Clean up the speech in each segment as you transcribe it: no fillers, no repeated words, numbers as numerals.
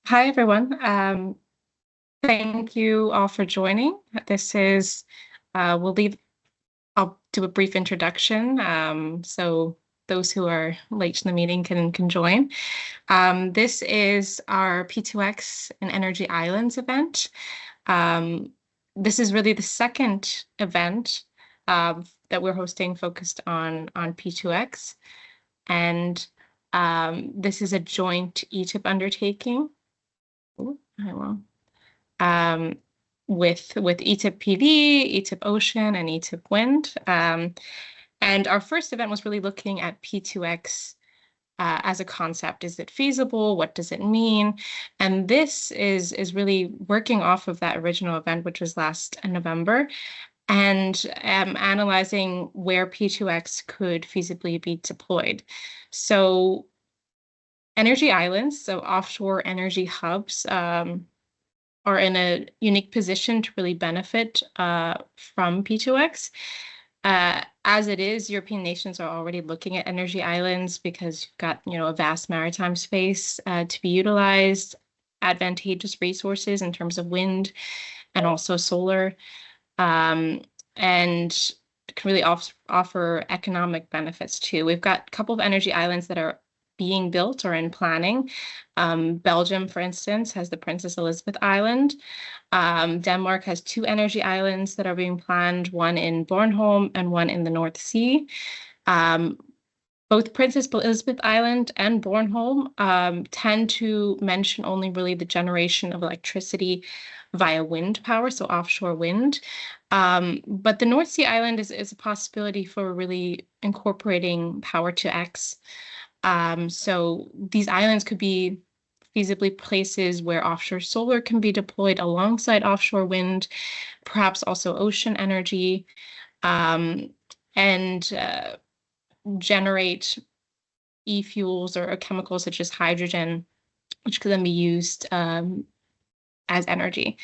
Hi, everyone. Thank you all for joining. This is, I'll do a brief introduction, so those who are late in the meeting can join. This is our P2X and Energy Islands event. This is really the second event that we're hosting focused on P2X. And this is a joint ETIP undertaking. Oh, I will. With ETIP PV, ETIP Ocean, and ETIP Wind. And our first event was really looking at P2X as a concept. Is it feasible? What does it mean? And this is really working off of that original event, which was last November, and analyzing where P2X could feasibly be deployed. So energy islands, so offshore energy hubs, are in a unique position to really benefit from P2X. As it is, European nations are already looking at energy islands because you've got, a vast maritime space to be utilized, advantageous resources in terms of wind and also solar, and can really offer economic benefits too. We've got a couple of energy islands that are being built or in planning. Belgium, for instance, has the Princess Elizabeth Island. Denmark has two energy islands that are being planned, one in Bornholm and one in the North Sea. Both Princess Elizabeth Island and Bornholm tend to mention only really the generation of electricity via wind power, so offshore wind. But the North Sea Island is a possibility for really incorporating power to X. So these islands could be feasibly places where offshore solar can be deployed alongside offshore wind, perhaps also ocean energy, and generate e-fuels or chemicals such as hydrogen, which could then be used as energy.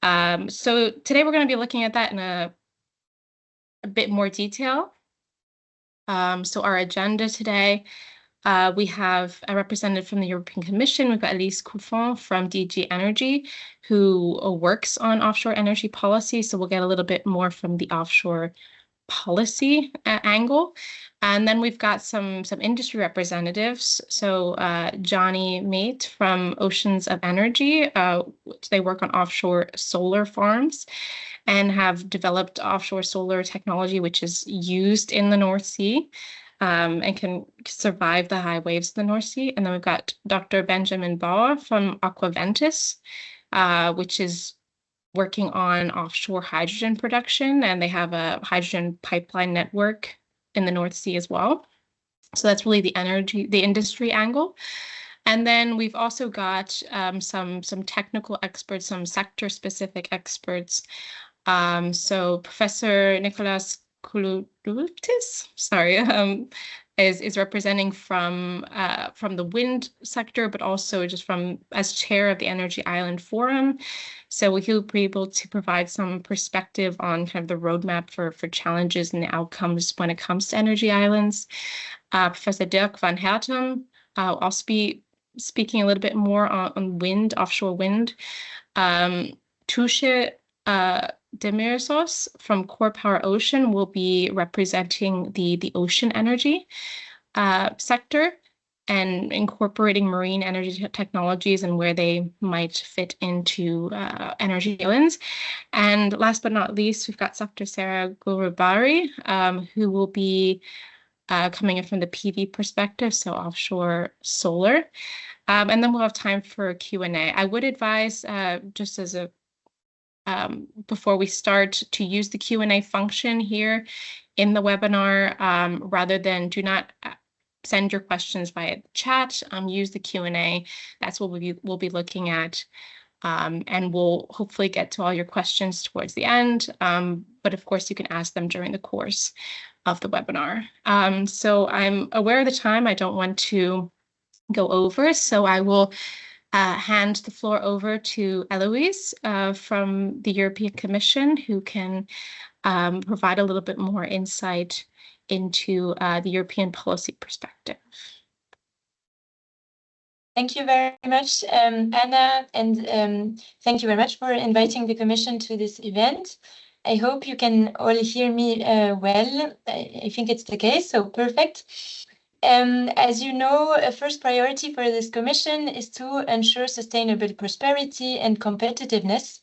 So today we're going to be looking at that in a bit more detail. So our agenda today, we have a representative from the European Commission. We've got Eloise Couffon from DG Energy, who works on offshore energy policy. So we'll get a little bit more from the offshore policy angle. And then we've got some industry representatives. So Johnny Meit from Oceans of Energy, they work on offshore solar farms and have developed offshore solar technology, which is used in the North Sea. And can survive the high waves of the North Sea. And then we've got Dr. Benjamin Baur from AquaVentus, which is working on offshore hydrogen production, and they have a hydrogen pipeline network in the North Sea as well. So that's really the industry angle. And then we've also got some technical experts, some sector-specific experts. So Professor Nicolaos Cutululis, sorry, is representing from the wind sector, but also just as chair of the Energy Island Forum. So he'll be able to provide some perspective on kind of the roadmap for challenges and the outcomes when it comes to energy islands. Professor Dirk van Hertem will also be speaking a little bit more on wind, offshore wind. Tuğçe Demirsöz from CorPower Ocean will be representing the ocean energy sector and incorporating marine energy technologies and where they might fit into energy islands. And last but not least, we've got Dr. Sara Golroodbari, who will be coming in from the PV perspective, so offshore solar. And then we'll have time for Q&A. I would advise, just as a before we start, to use the Q&A function here in the webinar, rather than do not send your questions via the chat. Use the Q&A. That's what we'll be looking at, and we'll hopefully get to all your questions towards the end. But of course, you can ask them during the course of the webinar. So I'm aware of the time. I don't want to go over, so I will hand the floor over to Eloise from the European Commission, who can provide a little bit more insight into the European policy perspective. Thank you very much, Anna, and thank you very much for inviting the Commission to this event. I hope you can all hear me well. I think it's the case, so perfect. As you know, a first priority for this Commission is to ensure sustainable prosperity and competitiveness.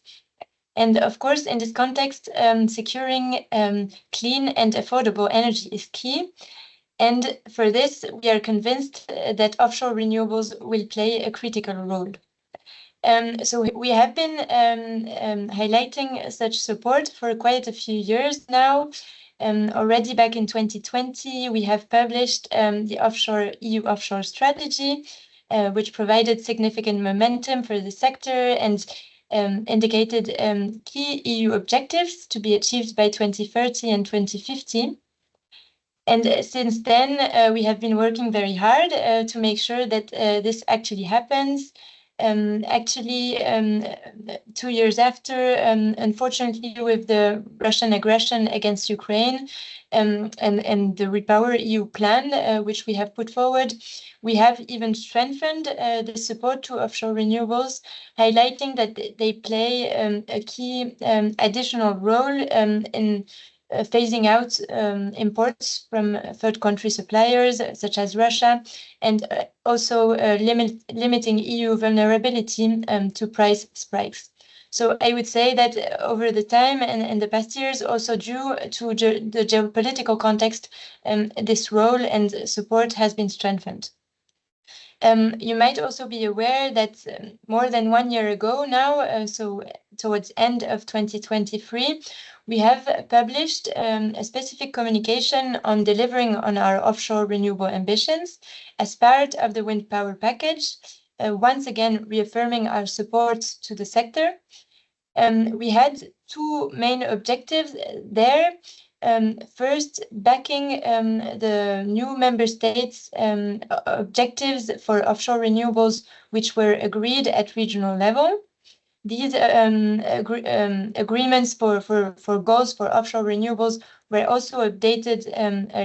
And of course, in this context, securing clean and affordable energy is key. And for this, we are convinced that offshore renewables will play a critical role. So we have been highlighting such support for quite a few years now. Already back in 2020, we have published the EU offshore strategy, which provided significant momentum for the sector and indicated key EU objectives to be achieved by 2030 and 2050. And since then, we have been working very hard to make sure that this actually happens. 2 years after, unfortunately, with the Russian aggression against Ukraine and the Repower EU plan, which we have put forward, we have even strengthened the support to offshore renewables, highlighting that they play a key additional role in phasing out imports from third country suppliers such as Russia, and also limiting EU vulnerability to price spikes. So I would say that over the time and the past years, also due to the geopolitical context, this role and support has been strengthened. You might also be aware that more than 1 year ago now, so towards end of 2023, we have published a specific communication on delivering on our offshore renewable ambitions as part of the wind power package, once again reaffirming our support to the sector. We had two main objectives there. First, backing the new member states' objectives for offshore renewables, which were agreed at regional level. These agreements for goals for offshore renewables were also updated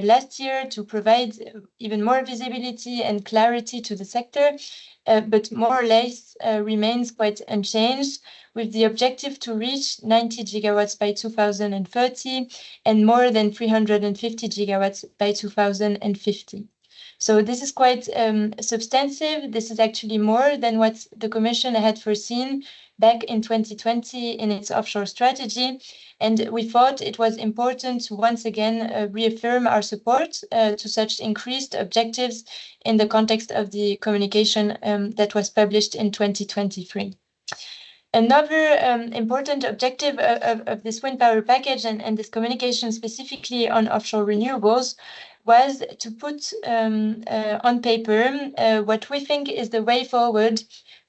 last year to provide even more visibility and clarity to the sector, but more or less remains quite unchanged, with the objective to reach 90 gigawatts by 2030 and more than 350 gigawatts by 2050. So this is quite substantive. This is actually more than what the Commission had foreseen back in 2020 in its offshore strategy. And we thought it was important to once again reaffirm our support to such increased objectives in the context of the communication that was published in 2023. Another important objective of this wind power package and this communication specifically on offshore renewables was to put on paper what we think is the way forward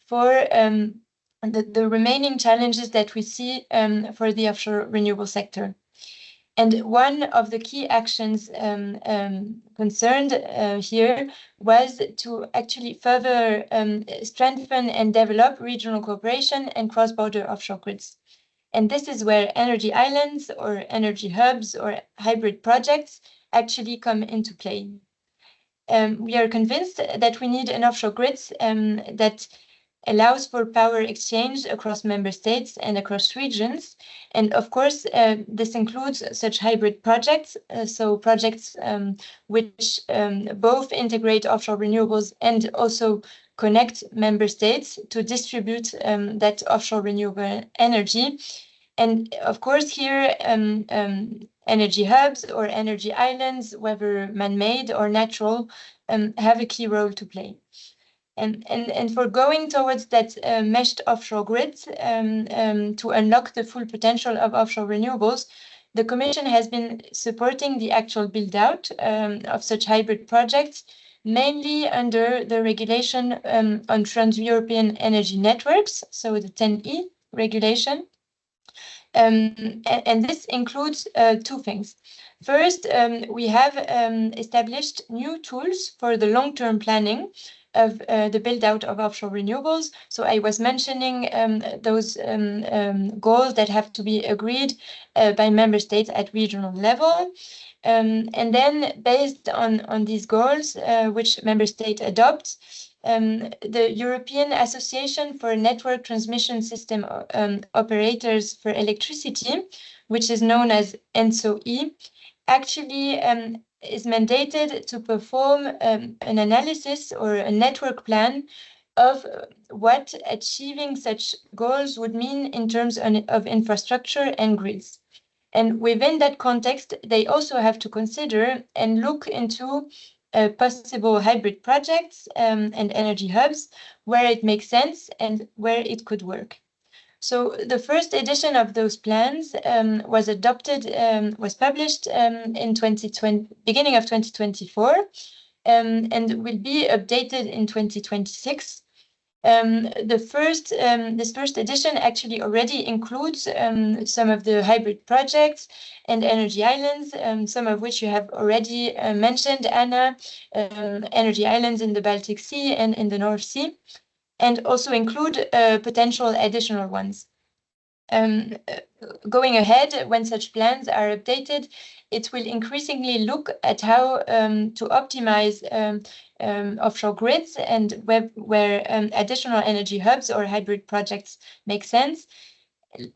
for the remaining challenges that we see for the offshore renewable sector. And one of the key actions concerned here was to actually further strengthen and develop regional cooperation and cross-border offshore grids. And this is where energy islands or energy hubs or hybrid projects actually come into play. We are convinced that we need an offshore grid that allows for power exchange across member states and across regions. And of course, this includes such hybrid projects, so projects which both integrate offshore renewables and also connect member states to distribute that offshore renewable energy. And of course, here, energy hubs or energy islands, whether man-made or natural, have a key role to play. And for going towards that meshed offshore grid to unlock the full potential of offshore renewables, the Commission has been supporting the actual build-out of such hybrid projects, mainly under the regulation on Trans-European Energy Networks, so the 10E regulation. And this includes two things. First, we have established new tools for the long-term planning of the build-out of offshore renewables. So I was mentioning those goals that have to be agreed by member states at regional level. And then based on these goals, which member state adopts, the European Association for Network Transmission System Operators for Electricity, which is known as ENTSO-E, actually is mandated to perform an analysis or a network plan of what achieving such goals would mean in terms of infrastructure and grids. And within that context, they also have to consider and look into possible hybrid projects and energy hubs where it makes sense and where it could work. So the first edition of those plans was published in beginning of 2024, and will be updated in 2026. This first edition actually already includes some of the hybrid projects and energy islands, some of which you have already mentioned, Anna, energy islands in the Baltic Sea and in the North Sea, and also include potential additional ones. Going ahead, when such plans are updated, it will increasingly look at how to optimize offshore grids and where additional energy hubs or hybrid projects make sense.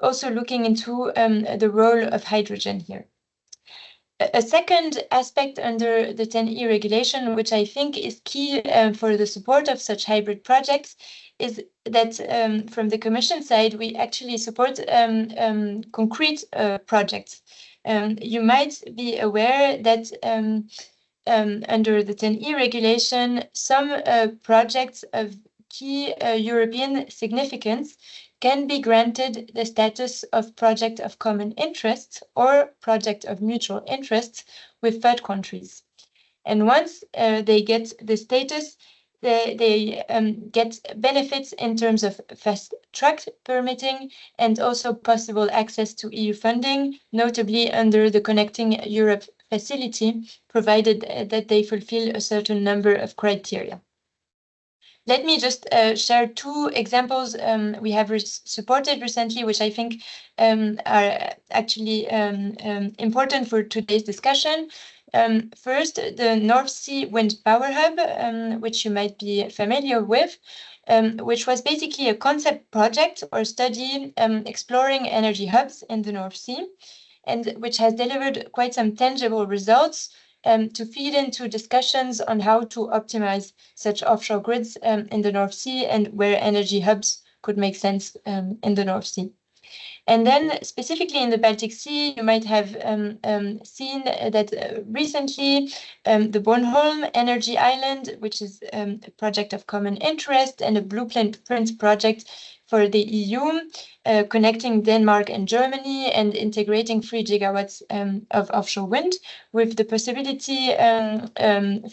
Also looking into the role of hydrogen here. A second aspect under the 10E regulation, which I think is key for the support of such hybrid projects, is that from the Commission side, we actually support concrete projects. You might be aware that under the 10E regulation, some projects of key European significance can be granted the status of project of common interest or project of mutual interest with third countries. And once they get the status, they get benefits in terms of fast-track permitting and also possible access to EU funding, notably under the Connecting Europe facility, provided that they fulfill a certain number of criteria. Let me just share two examples we have supported recently, which I think are actually important for today's discussion. First, the North Sea Wind Power Hub, which you might be familiar with, which was basically a concept project or study exploring energy hubs in the North Sea, and which has delivered quite some tangible results to feed into discussions on how to optimize such offshore grids in the North Sea and where energy hubs could make sense in the North Sea. And then specifically in the Baltic Sea, you might have seen that recently the Bornholm Energy Island, which is a project of common interest and a blueprint project for the EU, connecting Denmark and Germany and integrating 3 gigawatts of offshore wind with the possibility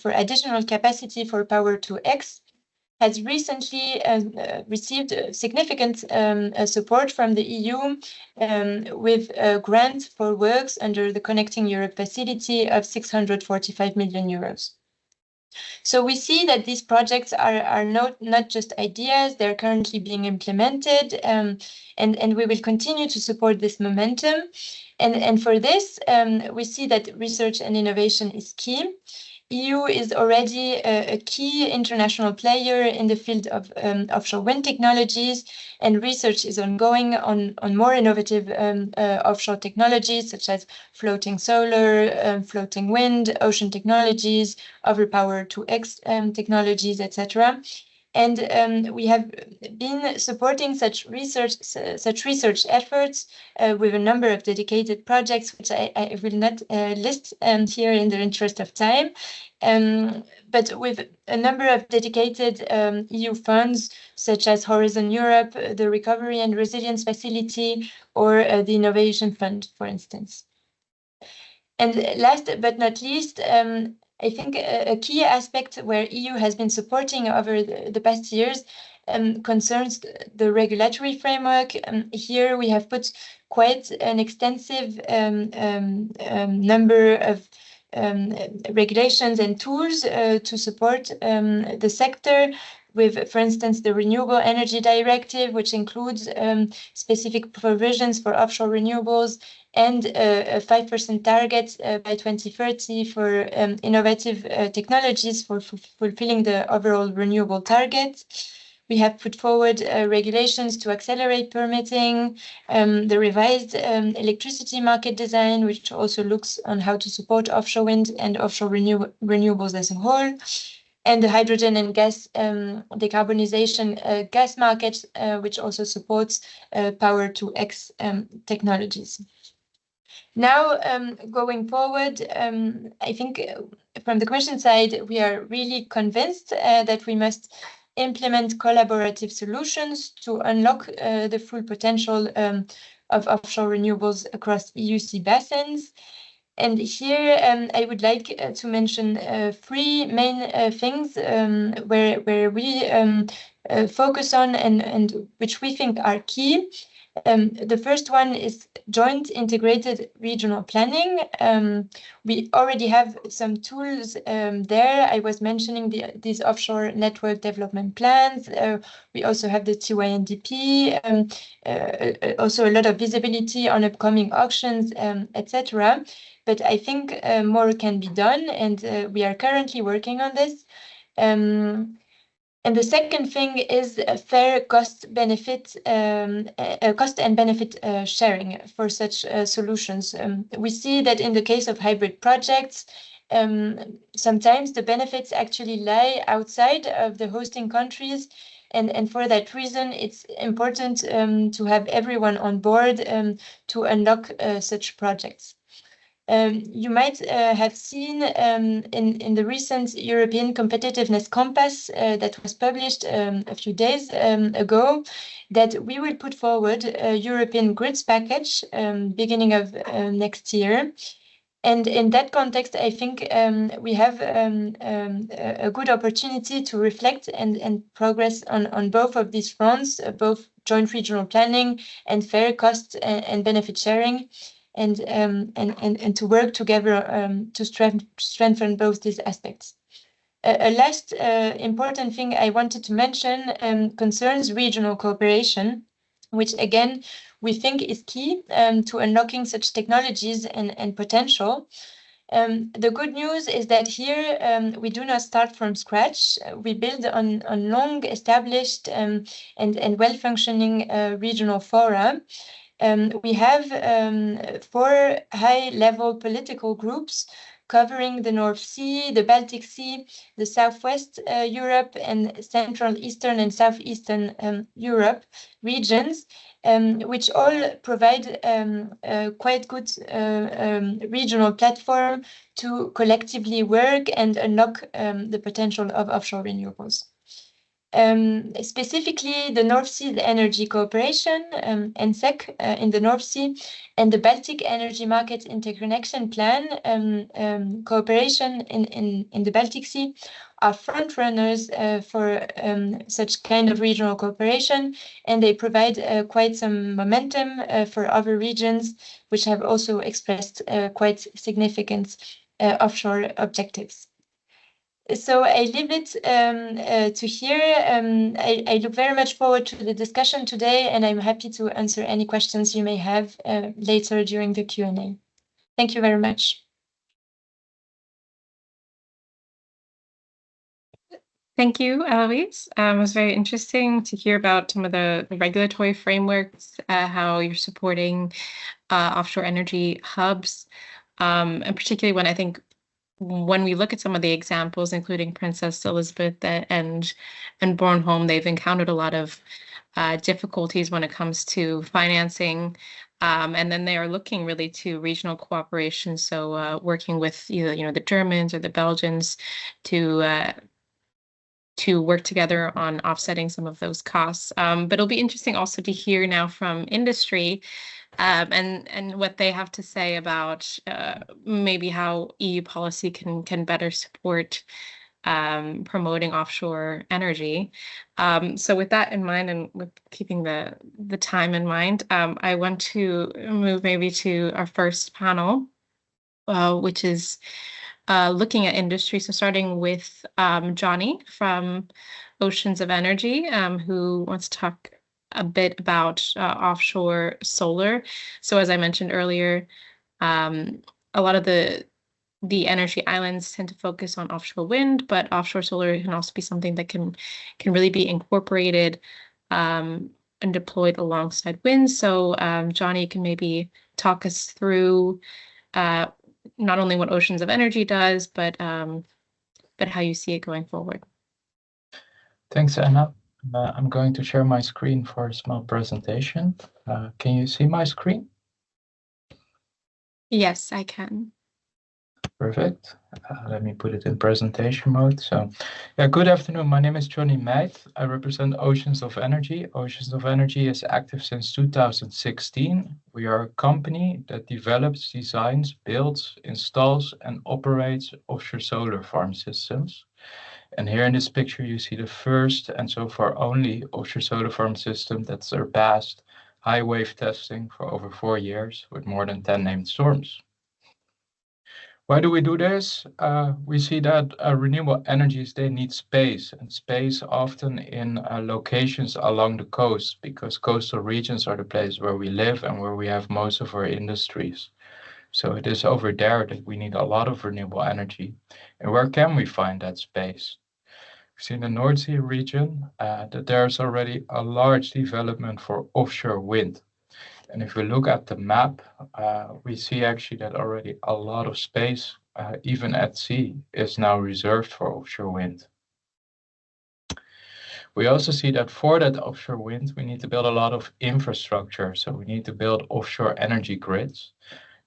for additional capacity for Power-to-X, has recently received significant support from the EU with a grant for works under the Connecting Europe facility of 645 million euros. So we see that these projects are not just ideas, they're currently being implemented, and we will continue to support this momentum. And for this, we see that research and innovation is key. EU is already a key international player in the field of offshore wind technologies, and research is ongoing on more innovative offshore technologies such as floating solar, floating wind, ocean technologies, other Power-to-X technologies, etc. And we have been supporting such research efforts with a number of dedicated projects, which I will not list here in the interest of time, but with a number of dedicated EU funds, such as Horizon Europe, the Recovery and Resilience Facility, or the Innovation Fund, for instance. And last but not least, I think a key aspect where EU has been supporting over the past years concerns the regulatory framework. Here we have put quite an extensive number of regulations and tools to support the sector, with, for instance, the Renewable Energy Directive, which includes specific provisions for offshore renewables, and a 5% target by 2030 for innovative technologies for fulfilling the overall renewable target. We have put forward regulations to accelerate permitting, the revised electricity market design, which also looks on how to support offshore wind and offshore renewables as a whole, and the hydrogen and gas decarbonization gas market, which also supports Power-to-X technologies. Now, going forward, I think from the Commission side, we are really convinced that we must implement collaborative solutions to unlock the full potential of offshore renewables across EU sea basins. And here I would like to mention three main things where we focus on and which we think are key. The first one is joint integrated regional planning. We already have some tools there. I was mentioning these offshore network development plans. We also have the TYNDP, also a lot of visibility on upcoming auctions, etc. But I think more can be done, and we are currently working on this. And the second thing is a fair cost and benefit sharing for such solutions. We see that in the case of hybrid projects, sometimes the benefits actually lie outside of the hosting countries. And for that reason, it's important to have everyone on board to unlock such projects. You might have seen in the recent European Competitiveness Compass that was published a few days ago that we will put forward a European grids package beginning of next year. And in that context, I think we have a good opportunity to reflect and progress on both of these fronts, both joint regional planning and fair cost and benefit sharing. And to work together to strengthen both these aspects. A last important thing I wanted to mention concerns regional cooperation, which again we think is key to unlocking such technologies and potential. The good news is that here we do not start from scratch. We build on long established and well-functioning regional fora. We have 4 high-level political groups covering the North Sea, the Baltic Sea, the Southwest Europe, and Central Eastern and Southeastern Europe regions, which all provide a quite good regional platform to collectively work and unlock the potential of offshore renewables. Specifically, the North Sea Energy Cooperation, NSEC, in the North Sea, and the Baltic Energy Market Interconnection Plan cooperation in the Baltic Sea are front runners for such kind of regional cooperation, and they provide quite some momentum for other regions, which have also expressed quite significant offshore objectives. So I leave it to here. I look very much forward to the discussion today, and I'm happy to answer any questions you may have later during the Q&A. Thank you very much. Thank you, Eloise. It was very interesting to hear about some of the regulatory frameworks, how you're supporting offshore energy hubs, and particularly when we look at some of the examples, including Princess Elizabeth and Bornholm, they've encountered a lot of difficulties when it comes to financing, and then they are looking really to regional cooperation. So working with either the Germans or the Belgians to work together on offsetting some of those costs. But it'll be interesting also to hear now from industry and what they have to say about maybe how EU policy can better support promoting offshore energy. So with that in mind, and with keeping the time in mind, I want to move maybe to our first panel, which is looking at industry. So starting with Johnny from Oceans of Energy, who wants to talk a bit about offshore solar. So as I mentioned earlier, a lot of the energy islands tend to focus on offshore wind, but offshore solar can also be something that can really be incorporated and deployed alongside wind. So Johnny can maybe talk us through not only what Oceans of Energy does, but how you see it going forward. Thanks, Anna. I'm going to share my screen for a small presentation. Can you see my screen? Yes, I can. Perfect. Let me put it in presentation mode. So, yeah, good afternoon. My name is Johnny Meit. I represent Oceans of Energy. Oceans of Energy is active since 2016. We are a company that develops, designs, builds, installs, and operates offshore solar farm systems. And here in this picture, you see the first and so far only offshore solar farm system that surpassed high wave testing for over 4 years with more than 10 named storms. Why do we do this? We see that renewable energies, they need space, and space often in locations along the coast, because coastal regions are the place where we live and where we have most of our industries. So it is over there that we need a lot of renewable energy. And where can we find that space? We see in the North Sea region that there's already a large development for offshore wind. And if we look at the map, we see actually that already a lot of space, even at sea, is now reserved for offshore wind. We also see that for that offshore wind, we need to build a lot of infrastructure. So we need to build offshore energy grids.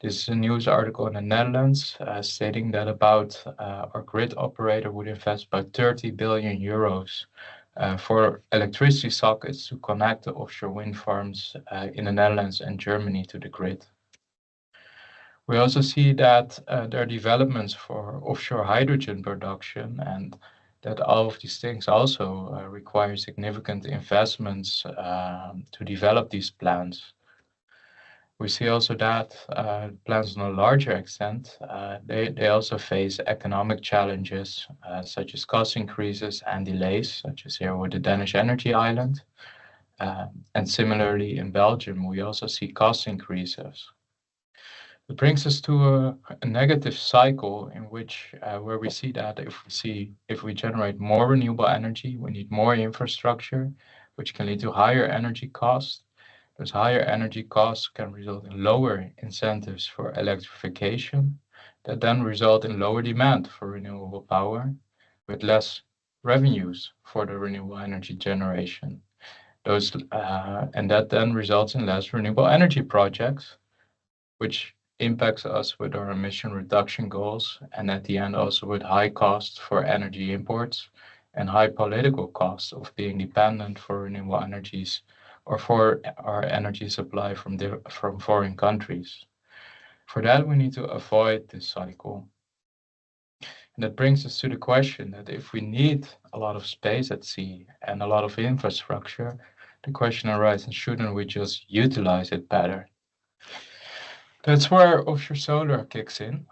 This is a news article in the Netherlands stating that our grid operator would invest about 30 billion euros for electricity sockets to connect the offshore wind farms in the Netherlands and Germany to the grid. We also see that there are developments for offshore hydrogen production, and that all of these things also require significant investments to develop these plans. We see also that plans on a larger extent, they also face economic challenges such as cost increases and delays, such as here with the Danish energy island. And similarly in Belgium, we also see cost increases. It brings us to a negative cycle in which where we see that if we generate more renewable energy, we need more infrastructure, which can lead to higher energy costs. Those higher energy costs can result in lower incentives for electrification, that then result in lower demand for renewable power, with less revenues for the renewable energy generation. And that then results in less renewable energy projects, which impacts us with our emission reduction goals, and at the end also with high costs for energy imports and high political costs of being dependent for renewable energies or for our energy supply from foreign countries. For that, we need to avoid this cycle. And that brings us to the question that if we need a lot of space at sea and a lot of infrastructure, the question arises, shouldn't we just utilize it better? That's where offshore solar kicks in.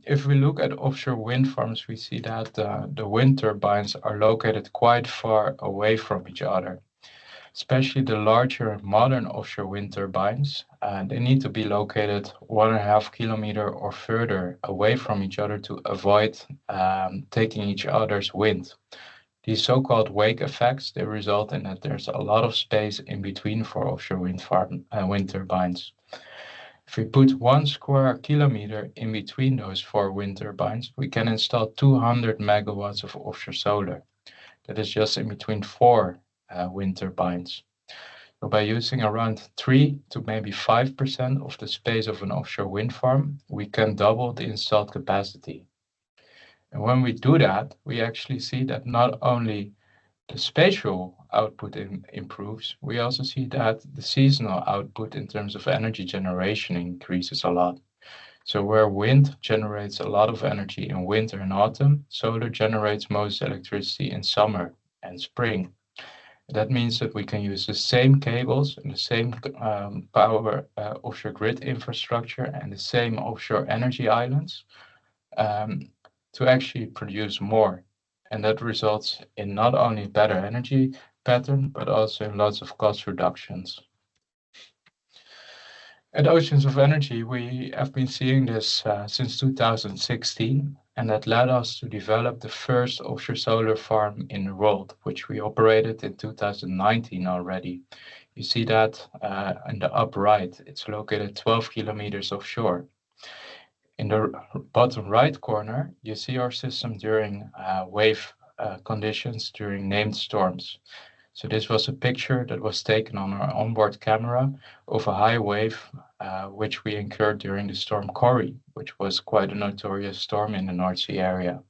If we look at offshore wind farms, we see that the wind turbines are located quite far away from each other. Especially the larger modern offshore wind turbines, they need to be located 1.5 kilometers or further away from each other to avoid taking each other's wind. These so-called wake effects, they result in that there's a lot of space in between for offshore wind turbines. If we put 1 square kilometer in between those 4 wind turbines, we can install 200 megawatts of offshore solar. That is just in between 4 wind turbines. So by using around 3 to maybe 5% of the space of an offshore wind farm, we can double the installed capacity. And when we do that, we actually see that not only the spatial output improves, we also see that the seasonal output in terms of energy generation increases a lot. So where wind generates a lot of energy in winter and autumn, solar generates most electricity in summer and spring. That means that we can use the same cables and the same power offshore grid infrastructure and the same offshore energy islands to actually produce more And that results in not only better energy pattern, but also in lots of cost reductions. At Oceans of Energy, we have been seeing this since 2016, and that led us to develop the first offshore solar farm in the world, which we operated in 2019 already. You see that in the upper right, it's located 12 kilometers offshore. In the bottom right corner, you see our system during wave conditions during named storms. So this was a picture that was taken on our onboard camera of a high wave, which we incurred during the storm Corrie, which was quite a notorious storm in the North Sea area.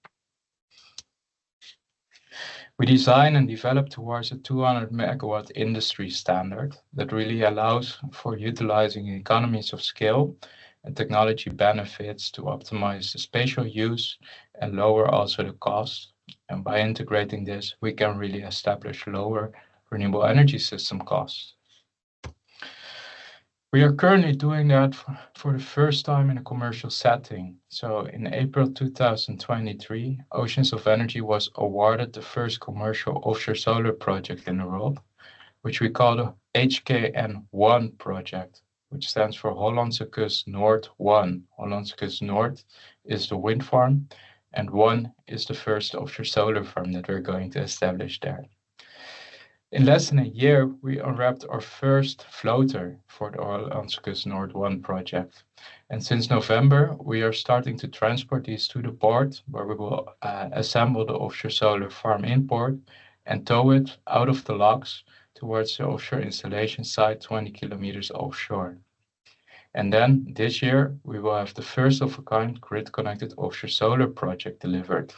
We designed and developed towards a 200 megawatt industry standard that really allows for utilizing economies of scale and technology benefits to optimize the spatial use and lower also the cost. And by integrating this, we can really establish lower renewable energy system costs. We are currently doing that for the first time in a commercial setting. So in April 2023, Oceans of Energy was awarded the first commercial offshore solar project in the world, which we call the HKN1 project, which stands for Hollandse Kust Noord 1. Hollandse Kust Noord is the wind farm, and 1 is the first offshore solar farm that we're going to establish there. In less than a year, we unwrapped our first floater for the Hollandse Kust Noord 1 project. And since November, we are starting to transport these to the port, where we will assemble the offshore solar farm in port and tow it out of the locks towards the offshore installation site 20 kilometers offshore. And then this year, we will have the first of a kind grid-connected offshore solar project delivered.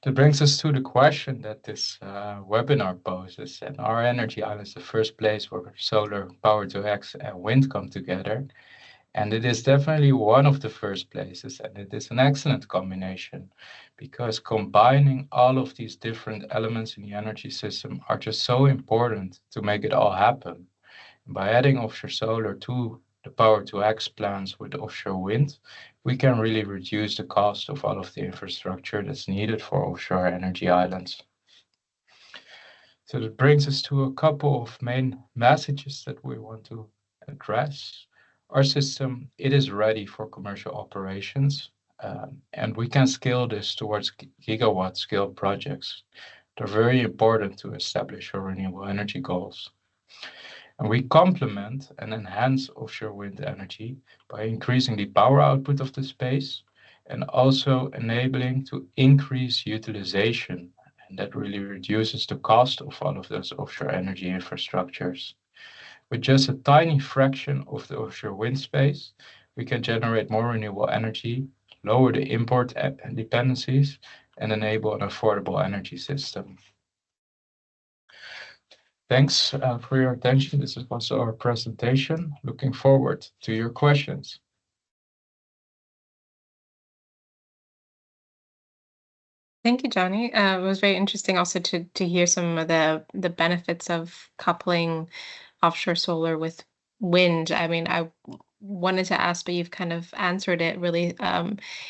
That brings us to the question that this webinar poses, and are energy islands the first place where solar, P2X, and wind come together? And it is definitely one of the first places, and it is an excellent combination, because combining all of these different elements in the energy system are just so important to make it all happen. And by adding offshore solar to the P2X plans with offshore wind, we can really reduce the cost of all of the infrastructure that's needed for offshore energy islands. So that brings us to a couple of main messages that we want to address. Our system, it is ready for commercial operations, and we can scale this towards gigawatt scale projects. They're very important to establish our renewable energy goals. And we complement and enhance offshore wind energy by increasing the power output of the space and also enabling to increase utilization. And that really reduces the cost of all of those offshore energy infrastructures. With just a tiny fraction of the offshore wind space, we can generate more renewable energy, lower the import dependencies, and enable an affordable energy system. Thanks for your attention. This was our presentation. Looking forward to your questions. Thank you, Johnny. It was very interesting also to hear some of the benefits of coupling offshore solar with wind. I mean, I wanted to ask, but you've kind of answered it really.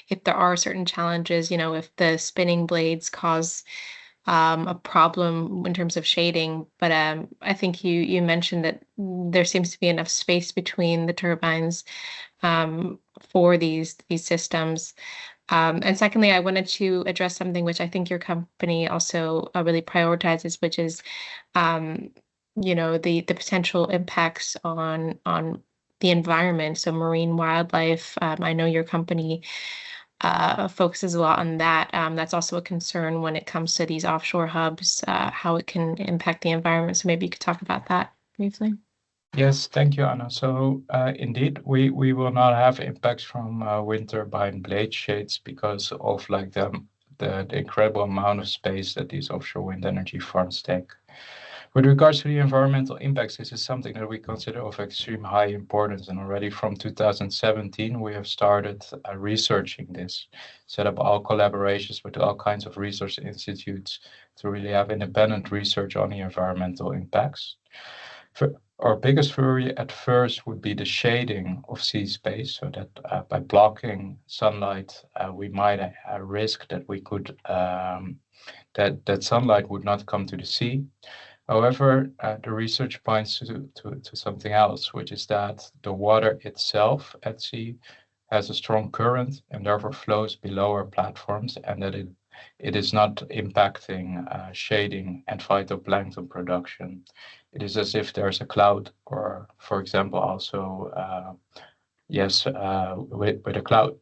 If there are certain challenges, if the spinning blades cause a problem in terms of shading, but I think you mentioned that there seems to be enough space between the turbines for these systems. And secondly, I wanted to address something which I think your company also really prioritizes, which is the potential impacts on the environment, so marine wildlife. I know your company focuses a lot on that. That's also a concern when it comes to these offshore hubs, how it can impact the environment. So maybe you could talk about that briefly. Yes, thank you, Anna. So indeed, we will not have impacts from wind turbine blade shades because of the incredible amount of space that these offshore wind energy farms take. With regards to the environmental impacts, this is something that we consider of extreme high importance, and already from 2017 we have started researching this, set up all collaborations with all kinds of research institutes to really have independent research on the environmental impacts. Our biggest worry at first would be the shading of sea space, so that by blocking sunlight, we might risk that we could that sunlight would not come to the sea. However, the research points to something else, which is that the water itself at sea has a strong current and therefore flows below our platforms, and that it is not impacting shading and phytoplankton production. It is as if there's a cloud, or for example, also with a cloud.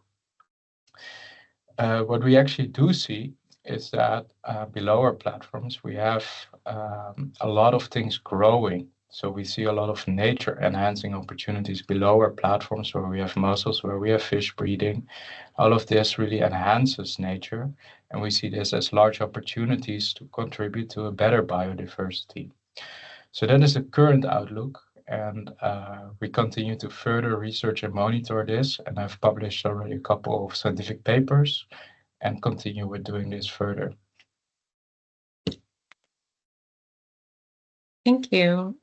What we actually do see is that below our platforms we have a lot of things growing. So we see a lot of nature enhancing opportunities below our platforms, where we have mussels, where we have fish breeding. All of this really enhances nature, and we see this as large opportunities to contribute to a better biodiversity. So that is the current outlook, and we continue to further research and monitor this, and I've published already a couple of scientific papers and continue with doing this further. Thank you.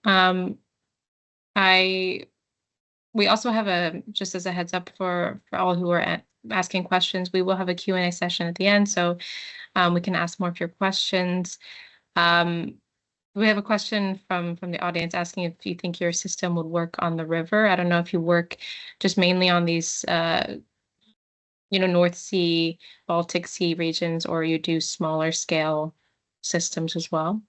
We also have just as a heads up for all who are asking questions, we will have a Q&A session at the end, so we can ask more of your questions. We have a question from the audience asking if you think your system would work on the river. I don't know if you work just mainly on these North Sea, Baltic Sea regions, or you do smaller scale systems as well?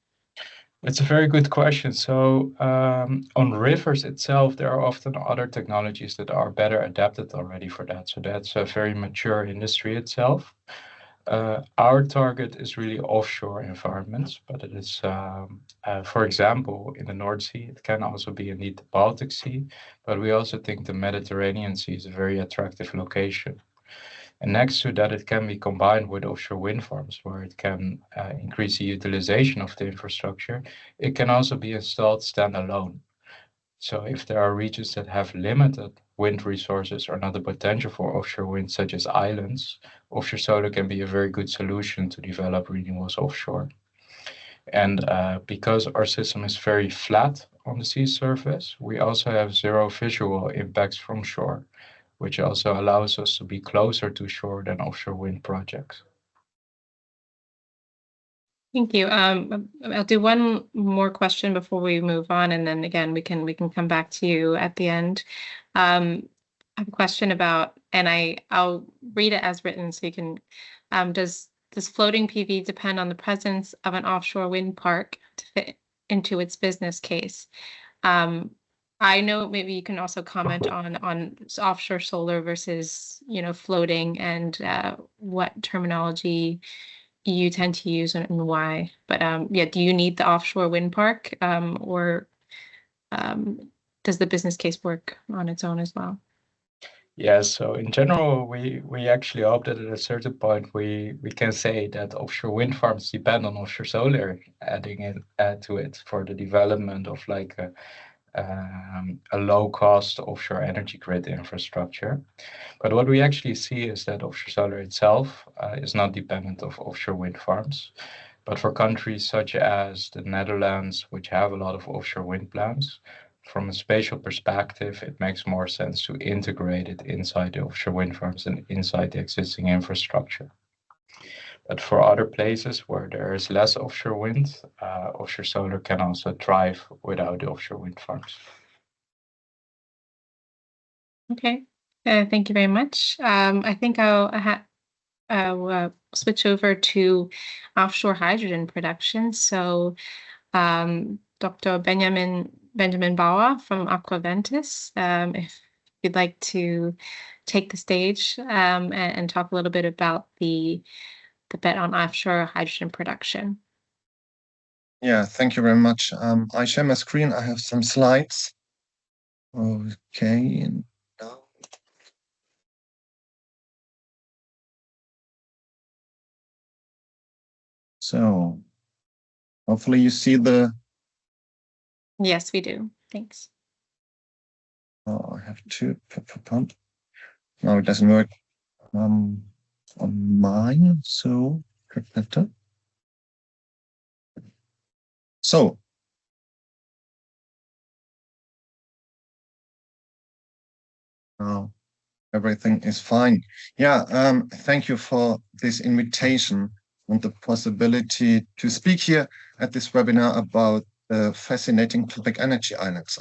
It's a very good question. So on rivers itself, there are often other technologies that are better adapted already for that. So that's a very mature industry itself. Our target is really offshore environments, but it is, for example, in the North Sea. It can also be indeed the Baltic Sea, but we also think the Mediterranean Sea is a very attractive location. And next to that, it can be combined with offshore wind farms, where it can increase the utilization of the infrastructure. It can also be installed standalone. So if there are regions that have limited wind resources or not the potential for offshore wind, such as islands, offshore solar can be a very good solution to develop renewables offshore. And because our system is very flat on the sea surface, we also have zero visual impacts from shore, which also allows us to be closer to shore than offshore wind projects. Thank you. I'll do one more question before we move on, and then again we can come back to you at the end. I have a question about, and I'll read it as written so you can. Does floating PV depend on the presence of an offshore wind park to fit into its business case? I know maybe you can also comment on offshore solar versus floating, and what terminology you tend to use and why. But do you need the offshore wind park, or does the business case work on its own as well? Yeah, so in general, we actually hope that at a certain point we can say that offshore wind farms depend on offshore solar, add to it for the development of like a low-cost offshore energy grid infrastructure. But what we actually see is that offshore solar itself is not dependent of offshore wind farms. But for countries such as the Netherlands, which have a lot of offshore wind plants, from a spatial perspective, it makes more sense to integrate it inside the offshore wind farms and inside the existing infrastructure. But for other places where there is less offshore wind, offshore solar can also thrive without the offshore wind farms. Okay, thank you very much. I think I'll switch over to offshore hydrogen production. So Dr. Benjamin Baur from AquaVentus, if you'd like to take the stage and talk a little bit about the bet on offshore hydrogen production. Yeah, thank you very much. I share my screen. I have some slides. Okay. So hopefully you see the... Yes, we do. Thanks. Oh, I have to pump. No, it doesn't work on mine. So better. So Everything is fine. Yeah, thank you for this invitation and the possibility to speak here at this webinar about the fascinating topic energy islands.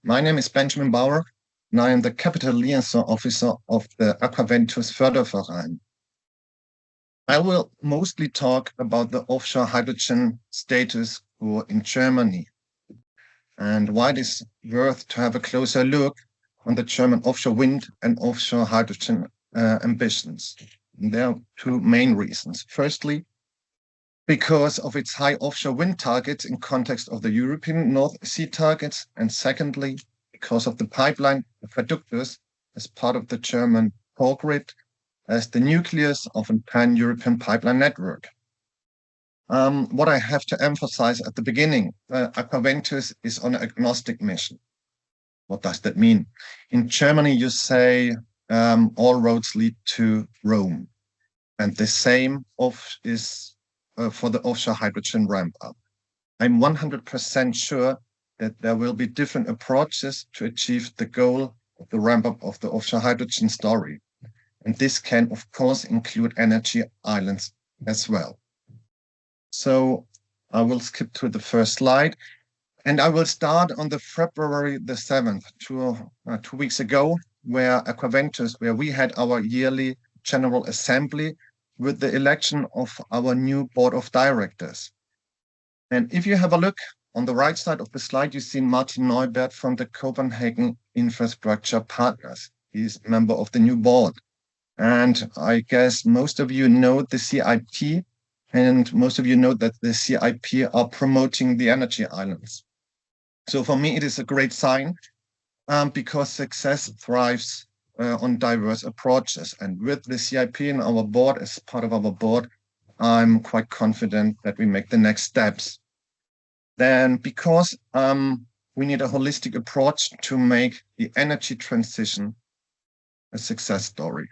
My name is Benjamin Baur, and I am the Capital Liaison Officer of the AquaVentus Förderverein. I will mostly talk about the offshore hydrogen status quo in Germany and why it is worth to have a closer look on the German offshore wind and offshore hydrogen ambitions. And there are two main reasons. Firstly, because of its high offshore wind targets in context of the European North Sea targets, and secondly, because of the pipeline Aquaductus as part of the German core grid as the nucleus of a pan-European pipeline network. What I have to emphasize at the beginning, AquaVentus is on an agnostic mission. What does that mean? In Germany, you say all roads lead to Rome. And the same is for the offshore hydrogen ramp up. I'm 100% sure that there will be different approaches to achieve the goal of the ramp up of the offshore hydrogen story. And this can, of course, include energy islands as well. So I will skip to the first slide. And I will start on the February the 7th, 2 weeks ago, where AquaVentus, where we had our yearly General Assembly with the election of our new board of directors. And if you have a look on the right side of the slide, you see Martin Neubert from the Copenhagen Infrastructure Partners. He's a member of the new board. And I guess most of you know the CIP, and most of you know that the CIP are promoting the energy islands. So for me, it is a great sign because success thrives on diverse approaches. And with the CIP in our board, as part of our board, I'm quite confident that we make the next steps. Then because we need a holistic approach to make the energy transition a success story.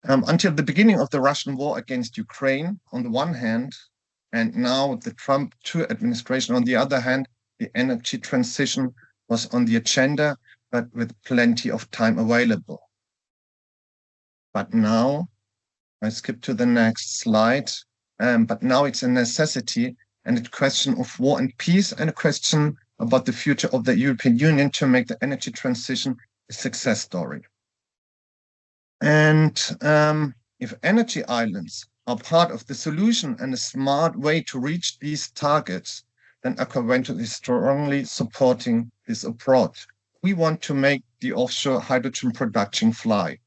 Until the beginning of the Russian war against Ukraine, on the one hand, and now the Trump II administration, on the other hand, the energy transition was on the agenda, but with plenty of time available. But now, I skip to the next slide, but now it's a necessity and a question of war and peace and a question about the future of the European Union to make the energy transition a success story. And if energy islands are part of the solution and a smart way to reach these targets, then AquaVentus is strongly supporting this approach. We want to make the offshore hydrogen production fly.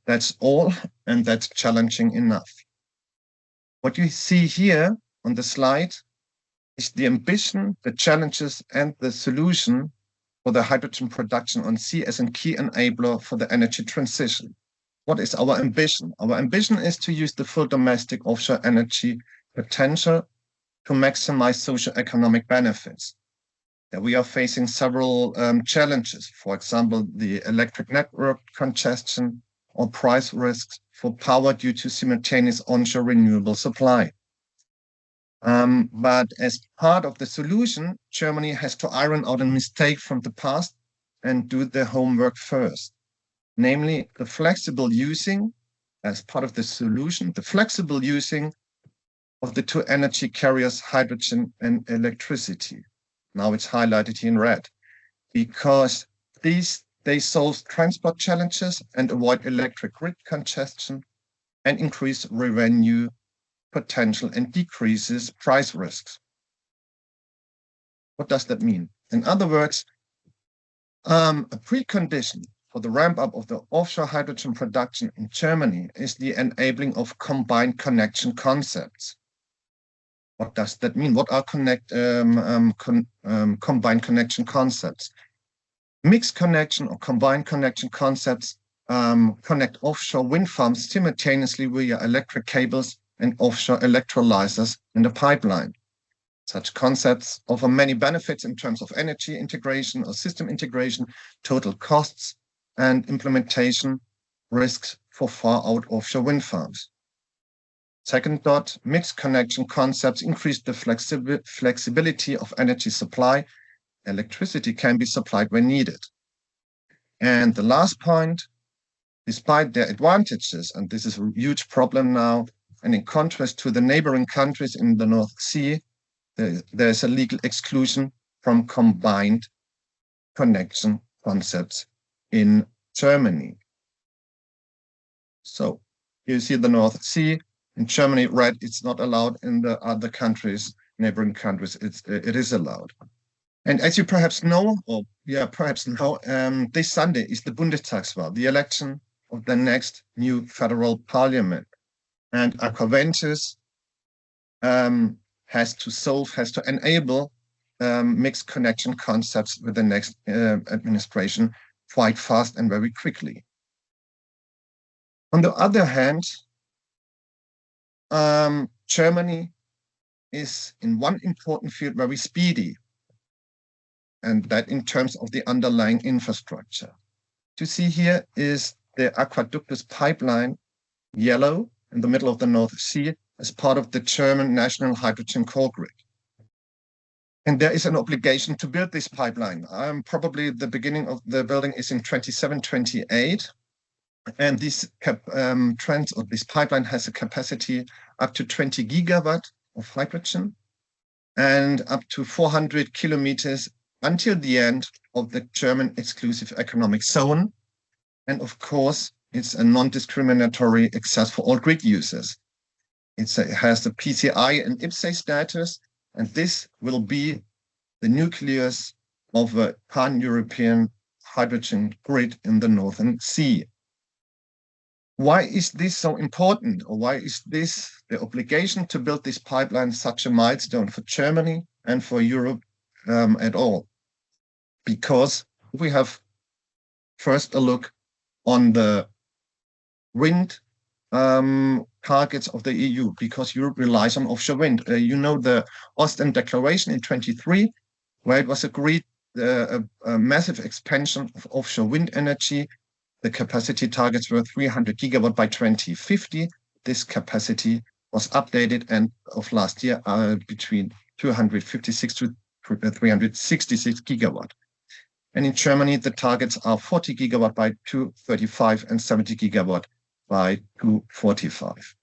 That's all, and that's challenging enough. What you see here on the slide is the ambition, the challenges, and the solution for the hydrogen production on sea as a key enabler for the energy transition. What is our ambition? Our ambition is to use the full domestic offshore energy potential to maximize socio-economic benefits. We are facing several challenges, for example, the electric network congestion or price risks for power due to simultaneous onshore renewable supply. But as part of the solution, Germany has to iron out a mistake from the past and do their homework first. Namely, the flexible using, as part of the solution, the flexible using of the two energy carriers, hydrogen and electricity. Now it's highlighted here in red, because they solve transport challenges and avoid electric grid congestion and increase revenue potential and decreases price risks. What does that mean? In other words, a precondition for the ramp up of the offshore hydrogen production in Germany is the enabling of combined connection concepts. What does that mean? What are combined connection concepts? Mixed connection or combined connection concepts connect offshore wind farms simultaneously via electric cables and offshore electrolyzers in the pipeline. Such concepts offer many benefits in terms of energy integration or system integration, total costs, and implementation risks for far-out offshore wind farms. Second dot, mixed connection concepts increase the flexibility of energy supply. Electricity can be supplied when needed. And the last point, despite their advantages, and this is a huge problem now, and in contrast to the neighboring countries in the North Sea, there's a legal exclusion from combined connection concepts in Germany. So you see the North Sea. In Germany, red, it's not allowed. In the other countries, neighboring countries, it is allowed. And as you perhaps know, this Sunday is the Bundestagswahl, the election of the next new federal parliament. And AquaVentus has to enable mixed connection concepts with the next administration quite fast and very quickly. On the other hand, Germany is in one important field very speedy, and that in terms of the underlying infrastructure. To see here is the AquaVentus pipeline, yellow, in the middle of the North Sea, as part of the German national hydrogen core grid. And there is an obligation to build this pipeline. Probably the beginning of the building is in 27, 28. And this this pipeline has a capacity up to 20 gigawatt of hydrogen and up to 400 kilometers until the end of the German exclusive economic zone. And of course, it's a non-discriminatory access for all grid users. It has the PCI and IPCEI status, and this will be the nucleus of a pan-European hydrogen grid in the Northern Sea. Why is this so important, or why is this the obligation to build this pipeline such a milestone for Germany and for Europe at all? Because we have first a look on the wind targets of the EU, because Europe relies on offshore wind. You know the Ostend Declaration in 23, where it was agreed a massive expansion of offshore wind energy. The capacity targets were 300 gigawatt by 2050. This capacity was updated end of last year between 256 to 366 gigawatt. And in Germany, the targets are 40 gigawatt by 2035 and 70 gigawatt by 2045.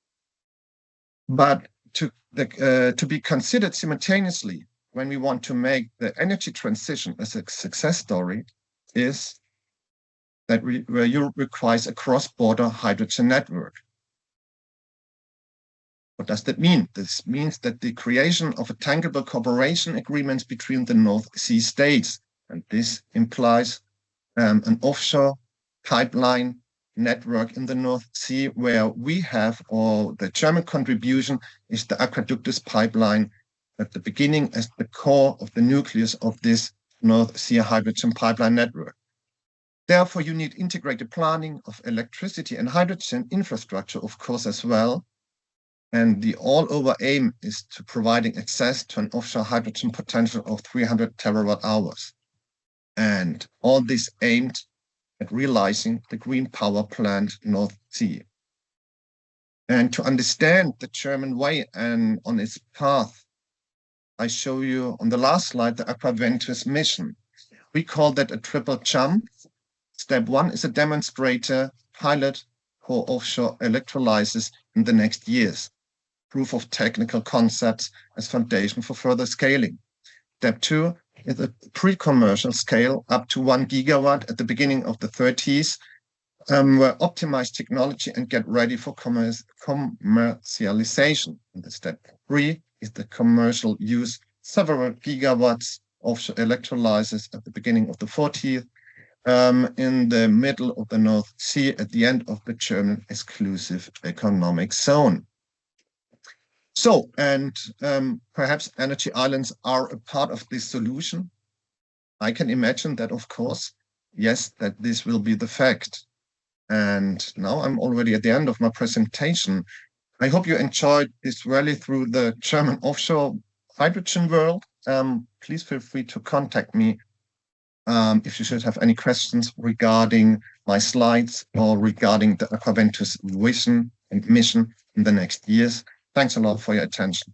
But to be considered simultaneously when we want to make the energy transition a success story is that where Europe requires a cross-border hydrogen network. What does that mean? This means that the creation of a tangible cooperation agreements between the North Sea states, and this implies an offshore pipeline network in the North Sea, where we have, or the German contribution is the AquaVentus pipeline at the beginning as the core of the nucleus of this North Sea hydrogen pipeline network. Therefore, you need integrated planning of electricity and hydrogen infrastructure, of course, as well. And the all-over aim is to providing access to an offshore hydrogen potential of 300 terawatt hours. And all this aimed at realizing the green power plant North Sea. And to understand the German way and on its path, I show you on the last slide the AquaVentus mission. We call that a triple jump. Step one is a demonstrator pilot for offshore electrolysis in the next years. Proof of technical concepts as foundation for further scaling. Step two is a pre-commercial scale up to 1 gigawatt at the beginning of the 30s, where optimize technology and get ready for commercialization. And the step three is the commercial use, several gigawatts offshore electrolysis at the beginning of the 40s, in the middle of the North Sea at the end of the German exclusive economic zone. So, and perhaps energy islands are a part of this solution. I can imagine that, of course, yes, that this will be the fact. And now I'm already at the end of my presentation. I hope you enjoyed this rally through the German offshore hydrogen world. Please feel free to contact me if you should have any questions regarding my slides or regarding the AquaVentus vision and mission in the next years. Thanks a lot for your attention.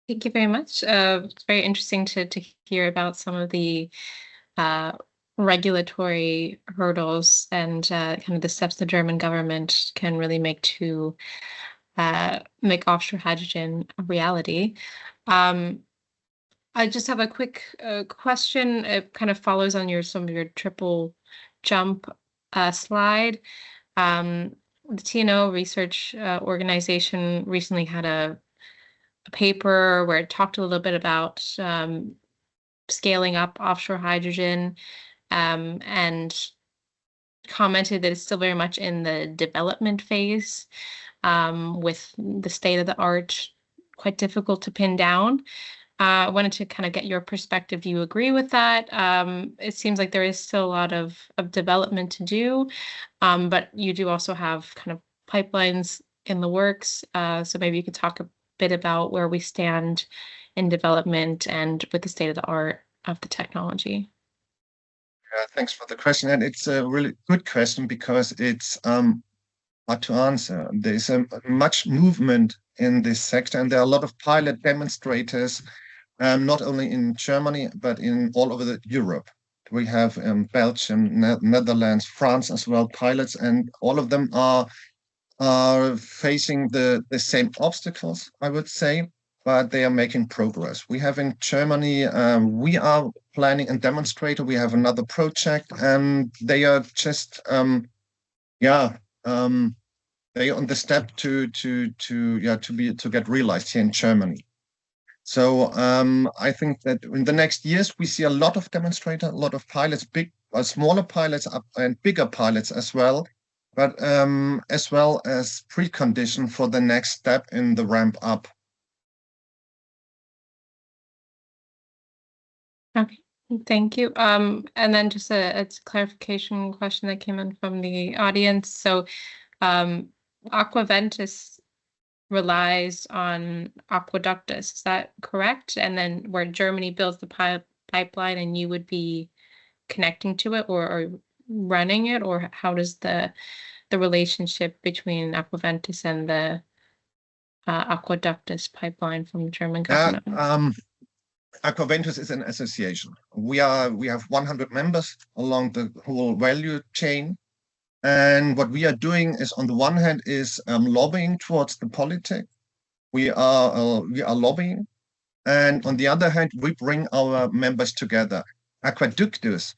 Thank you very much. It's very interesting to hear about some of the regulatory hurdles and kind of the steps the German government can really make to make offshore hydrogen a reality. I just have a quick question. It kind of follows on some of your triple jump slide. The TNO research organization recently had a paper where it talked a little bit about scaling up offshore hydrogen and commented that it's still very much in the development phase with the state of the art quite difficult to pin down. I wanted to kind of get your perspective. Do you agree with that? It seems like there is still a lot of development to do, but you do also have kind of pipelines in the works. So maybe you could talk a bit about where we stand in development and with the state of the art of the technology. Thanks for the question, and it's a really good question because it's hard to answer. There's much movement in this sector, and there are a lot of pilot demonstrators, not only in Germany but in all over Europe. We have Belgium, Netherlands, France as well, pilots, and all of them are facing the same obstacles, I would say, but they are making progress. We have in Germany, we are planning a demonstrator. We have another project, and they are just, they are on the step to get realized here in Germany. So I think that in the next years we see a lot of demonstrator, a lot of pilots, smaller pilots and bigger pilots as well, but as well as precondition for the next step in the ramp up. Okay, thank you. And then just a clarification question that came in from the audience. So AquaVentus relies on Aqueductus, is that correct? And then where Germany builds the pipeline and you would be connecting to it or running it, or how does the relationship between AquaVentus and the Aqueductus pipeline from the German government? AquaVentus is an association. We have 100 members along the whole value chain. And what we are doing is, on the one hand, is lobbying towards the politics. We are lobbying, and on the other hand, we bring our members together. Aqueductus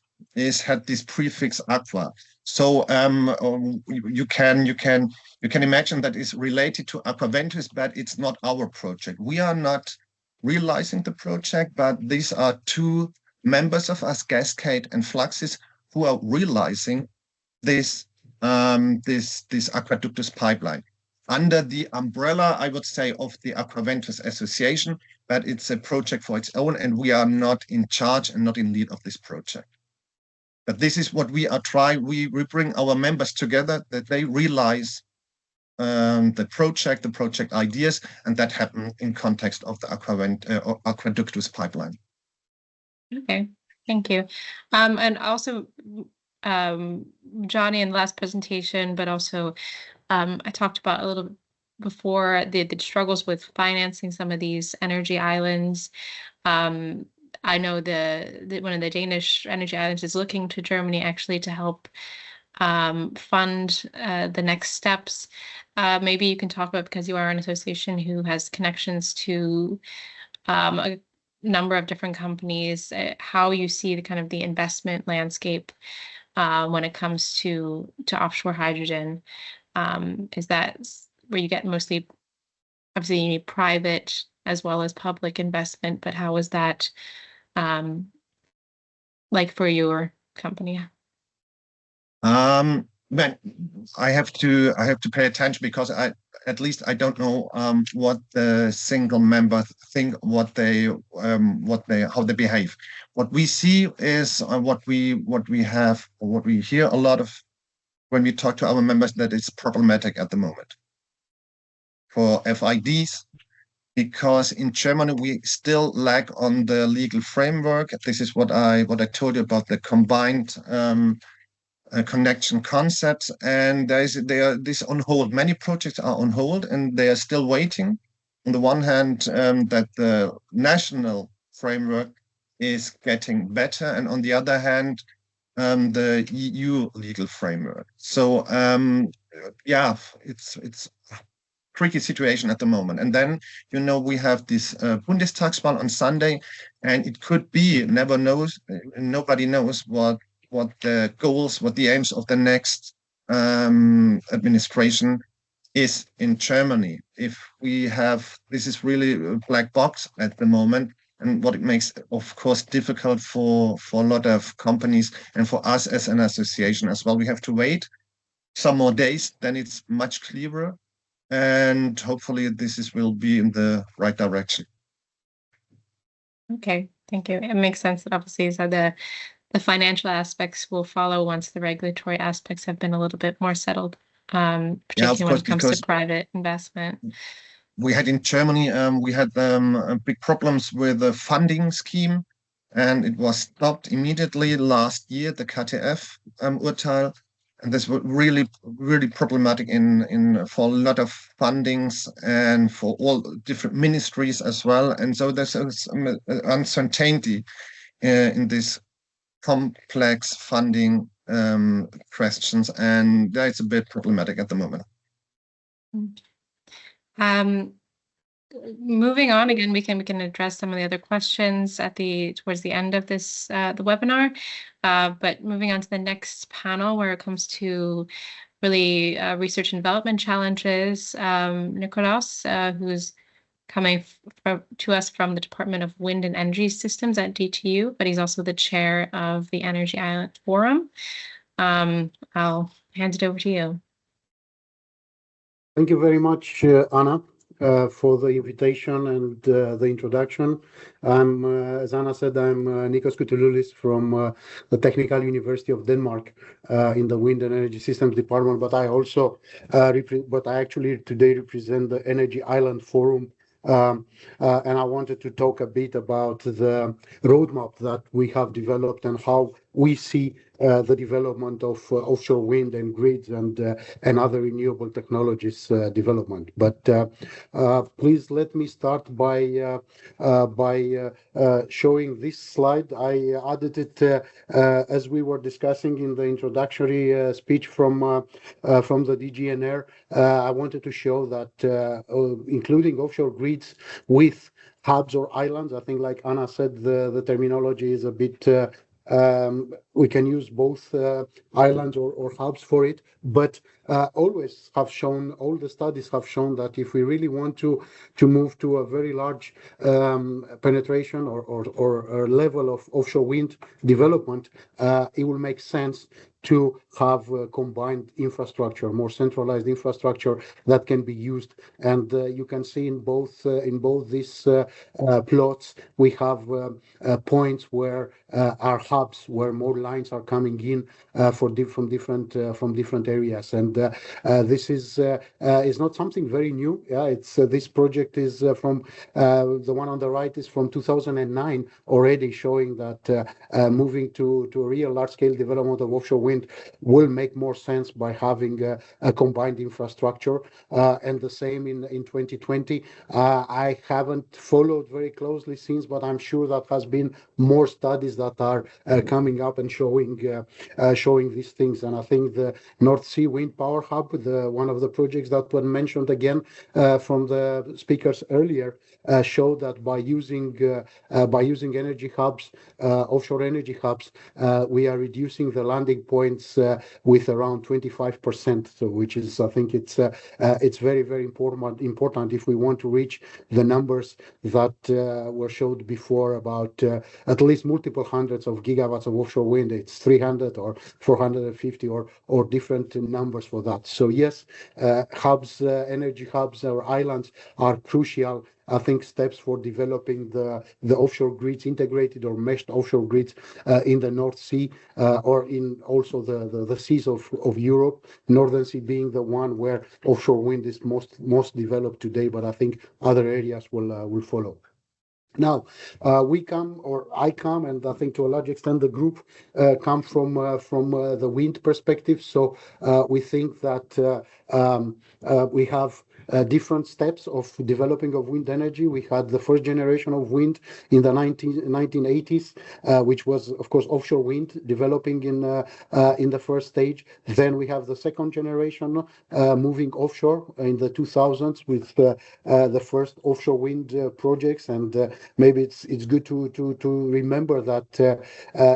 had this prefix aqua, so you can imagine that is related to AquaVentus, but it's not our project. We are not realizing the project, but these are two members of us, Cascade and Fluxys, who are realizing this Aqueductus pipeline under the umbrella, I would say, of the AquaVentus Association, but it's a project for its own, and we are not in charge and not in lead of this project. But this is what we are trying. We bring our members together, that they realize the project ideas, and that happen in context of the Aqueductus pipeline. Okay, thank you. And also, Johnny in the last presentation, but also I talked about a little before the struggles with financing some of these energy islands. I know one of the Danish energy islands is looking to Germany actually to help fund the next steps. Maybe you can talk about, because you are an association who has connections to a number of different companies, how you see the kind of the investment landscape when it comes to offshore hydrogen. Is that where you get mostly, obviously you need private as well as public investment, but how is that like for your company? But I have to pay attention, because I don't know what the single member think, how they behave. What we see is what we have, or what we hear a lot of when we talk to our members, that it's problematic at the moment for FIDs, because in Germany we still lack on the legal framework. This is what I told you about the combined connection concepts, and they are this on hold. Many projects are on hold, and they are still waiting on the one hand, that the national framework is getting better, and on the other hand, the EU legal framework. So yeah, it's a tricky situation at the moment. And then, you know, we have this Bundestagswahl on Sunday, and it could be, nobody knows what the goals, what the aims of the next administration is in Germany. If we have, this is really a black box at the moment, and what it makes, of course, difficult for a lot of companies and for us as an association as well. We have to wait some more days, then it's much clearer, and hopefully will be in the right direction. Okay, thank you. It makes sense that obviously so the financial aspects will follow once the regulatory aspects have been a little bit more settled, particularly when it comes to private investment. We had in Germany, we had big problems with the funding scheme, and it was stopped immediately last year, the KTF Urteil. And this was really, really problematic for a lot of fundings and for all different ministries as well. And so there's some uncertainty in this complex funding questions, and that's a bit problematic at the moment. Moving on again, we can address some of the other questions towards the end of this the webinar. But moving on to the next panel, where it comes to really research and development challenges, Nicolaos, who's coming to us from the Department of Wind and Energy Systems at DTU, but he's also the chair of the Energy Island Forum. I'll hand it over to you. Thank you very much, Anna, for the invitation and the introduction. As Anna said, I'm Nicolaos Cutululis from the Technical University of Denmark in the Wind and Energy Systems Department, but I also, but I actually today represent the Energy Island Forum. And I wanted to talk a bit about the roadmap that we have developed and how we see the development of offshore wind and grids and other renewable technologies development. But please let me start by showing this slide. I added it as we were discussing in the introductory speech from the DGNR. I wanted to show that including offshore grids with hubs or islands, I think like Anna said, the terminology is a bit we can use both islands or hubs for it, but always have shown, all the studies have shown that if we really want to move to a very large penetration or level of offshore wind development, it will make sense to have combined infrastructure, more centralized infrastructure that can be used. And you can see in both these plots, we have points where our hubs, where more lines are coming in from different areas. And this is not something very new. Yeah, it's this project is from the one on the right is from 2009 already, showing that moving to a real large-scale development of offshore wind will make more sense by having a combined infrastructure. And the same in 2020. I haven't followed very closely since, but I'm sure that has been more studies that are coming up and showing these things. And I think the North Sea Wind Power Hub, one of the projects that were mentioned again from the speakers earlier, showed that by using energy hubs, offshore energy hubs, we are reducing the landing points with around 25%. So, which is, I think, it's very, very important if we want to reach the numbers that were showed before about at least multiple hundreds of gigawatts of offshore wind. It's 300 or 450 or different numbers for that. So yes, hubs, energy hubs or islands are crucial, I think, steps for developing the offshore grids, integrated or meshed offshore grids in the North Sea or in also the seas of Europe, Northern Sea being the one where offshore wind is most developed today, but I think other areas will follow. Now, I come, and I think to a large extent the group come from the wind perspective. So we think that we have different steps of developing of wind energy. We had the first generation of wind in the 1980s, which was, of course, offshore wind developing in the first stage. Then we have the second generation moving offshore in the 2000s with the first offshore wind projects. And maybe it's good to remember that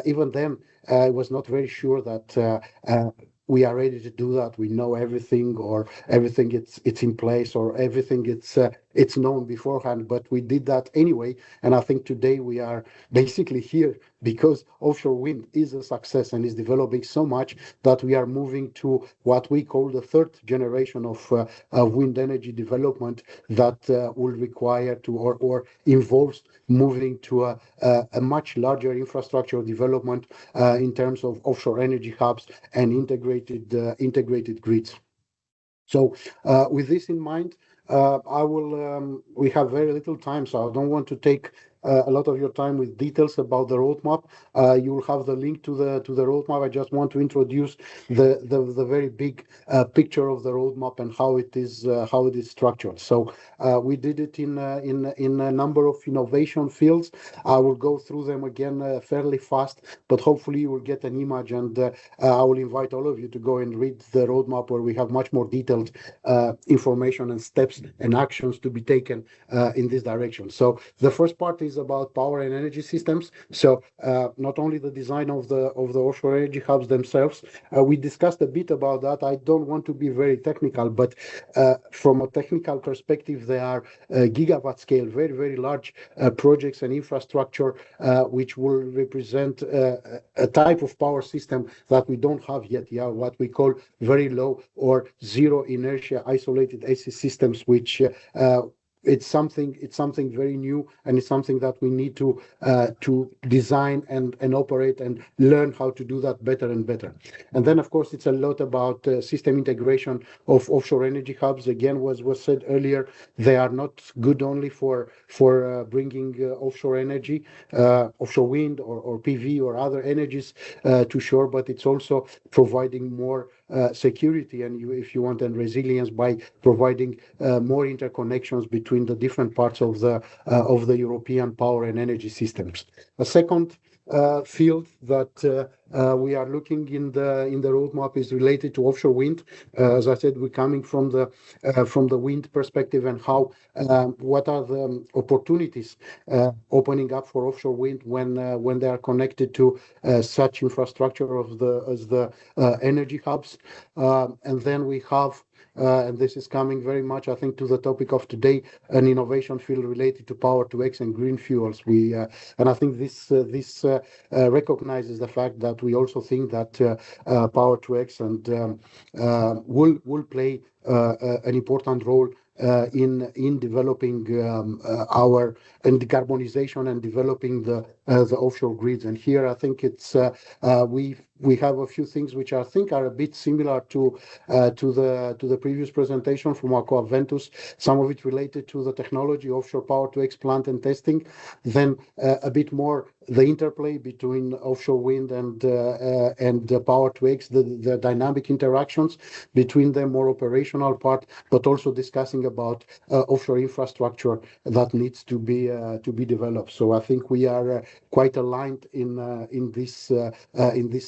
even then, I was not very sure that we are ready to do that. We know everything, or everything it's in place, or everything it's known beforehand. But we did that anyway, and I think today we are basically here because offshore wind is a success and is developing so much that we are moving to what we call the third generation of wind energy development that will require to or involves moving to a much larger infrastructure development in terms of offshore energy hubs and integrated grids. So with this in mind, we have very little time, so I don't want to take a lot of your time with details about the roadmap. You will have the link to the roadmap. I just want to introduce the very big picture of the roadmap and how it is structured. So we did it in a number of innovation fields. I will go through them again fairly fast, but hopefully you will get an image, and I will invite all of you to go and read the roadmap where we have much more detailed information and steps and actions to be taken in this direction. So the first part is about power and energy systems. So not only the design of the offshore energy hubs themselves, we discussed a bit about that. I don't want to be very technical, but from a technical perspective, they are gigawatt scale, very, very large projects and infrastructure, which will represent a type of power system that we don't have yet. Yeah, what we call very low or zero inertia isolated AC systems, which it's something very new, and it's something that we need to design and operate and learn how to do that better and better. And then, of course, it's a lot about system integration of offshore energy hubs. Again, was said earlier, they are not good only for bringing offshore energy, offshore wind or PV or other energies to shore, but it's also providing more security and if you want, and resilience by providing more interconnections between the different parts of the European power and energy systems. A second field that we are looking in the roadmap is related to offshore wind. As I said, we're coming from the wind perspective and how what are the opportunities opening up for offshore wind when they are connected to such infrastructure as the energy hubs, and then we have. And this is coming very much, I think, to the topic of today, an innovation field related to Power-to-X and green fuels. And I think this recognizes the fact that we also think that Power-to-X and will play an important role in developing our decarbonization and developing the offshore grids. And here I think it's we have a few things which I think are a bit similar to the previous presentation from AquaVentus. Some of it related to the technology, offshore Power-to-X plant and testing. Then a bit more the interplay between offshore wind and Power-to-X, the dynamic interactions between them, more operational part, but also discussing about offshore infrastructure that needs to be developed. So I think we are quite aligned in this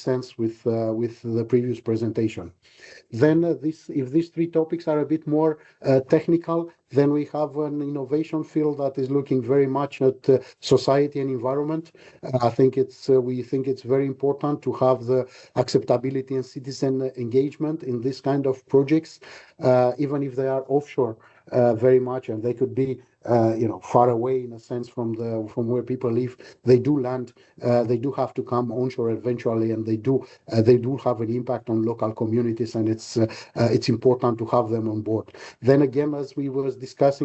sense with the previous presentation. Then if these three topics are a bit more technical, then we have an innovation field that is looking very much at society and environment. I think we think it's very important to have the acceptability and citizen engagement in this kind of projects, even if they are offshore very much, and they could be far away in a sense from where people live. They do land, they do have to come onshore eventually, and they do have an impact on local communities, and it's important to have them on board. Then again, as we was discussed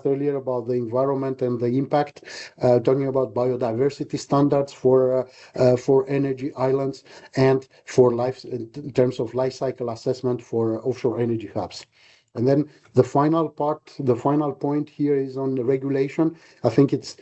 earlier about the environment and the impact, talking about biodiversity standards for energy islands and for life in terms of life cycle assessment for offshore energy hubs. And then the final point here is on the regulation. I think it's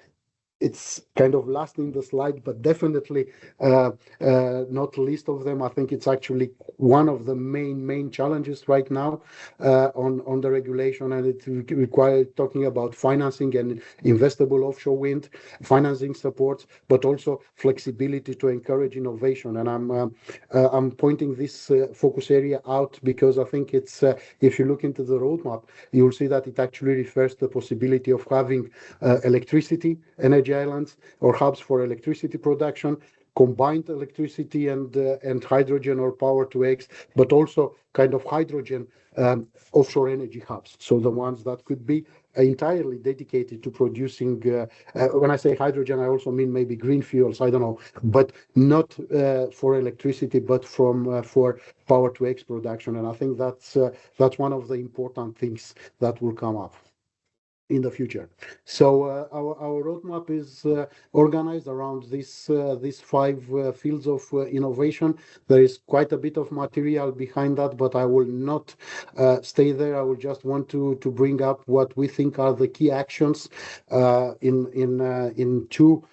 it's kind of last in the slide, but definitely not least of them. I think it's actually one of the main challenges right now on the regulation, and it requires talking about financing and investable offshore wind, financing support, but also flexibility to encourage innovation. And I'm pointing this focus area out because I think it's if you look into the roadmap, you'll see that it actually refers to the possibility of having electricity, energy islands, or hubs for electricity production, combined electricity and hydrogen or Power-to-X, but also kind of hydrogen offshore energy hubs. So the ones that could be entirely dedicated to producing, when I say hydrogen, I also mean maybe green fuels, I don't know, but not for electricity, but for Power-to-X production. And I think that's one of the important things that will come up in the future. So our roadmap is organized around these five fields of innovation. There is quite a bit of material behind that, but I will not stay there. I will just want to bring up what we think are the key actions in two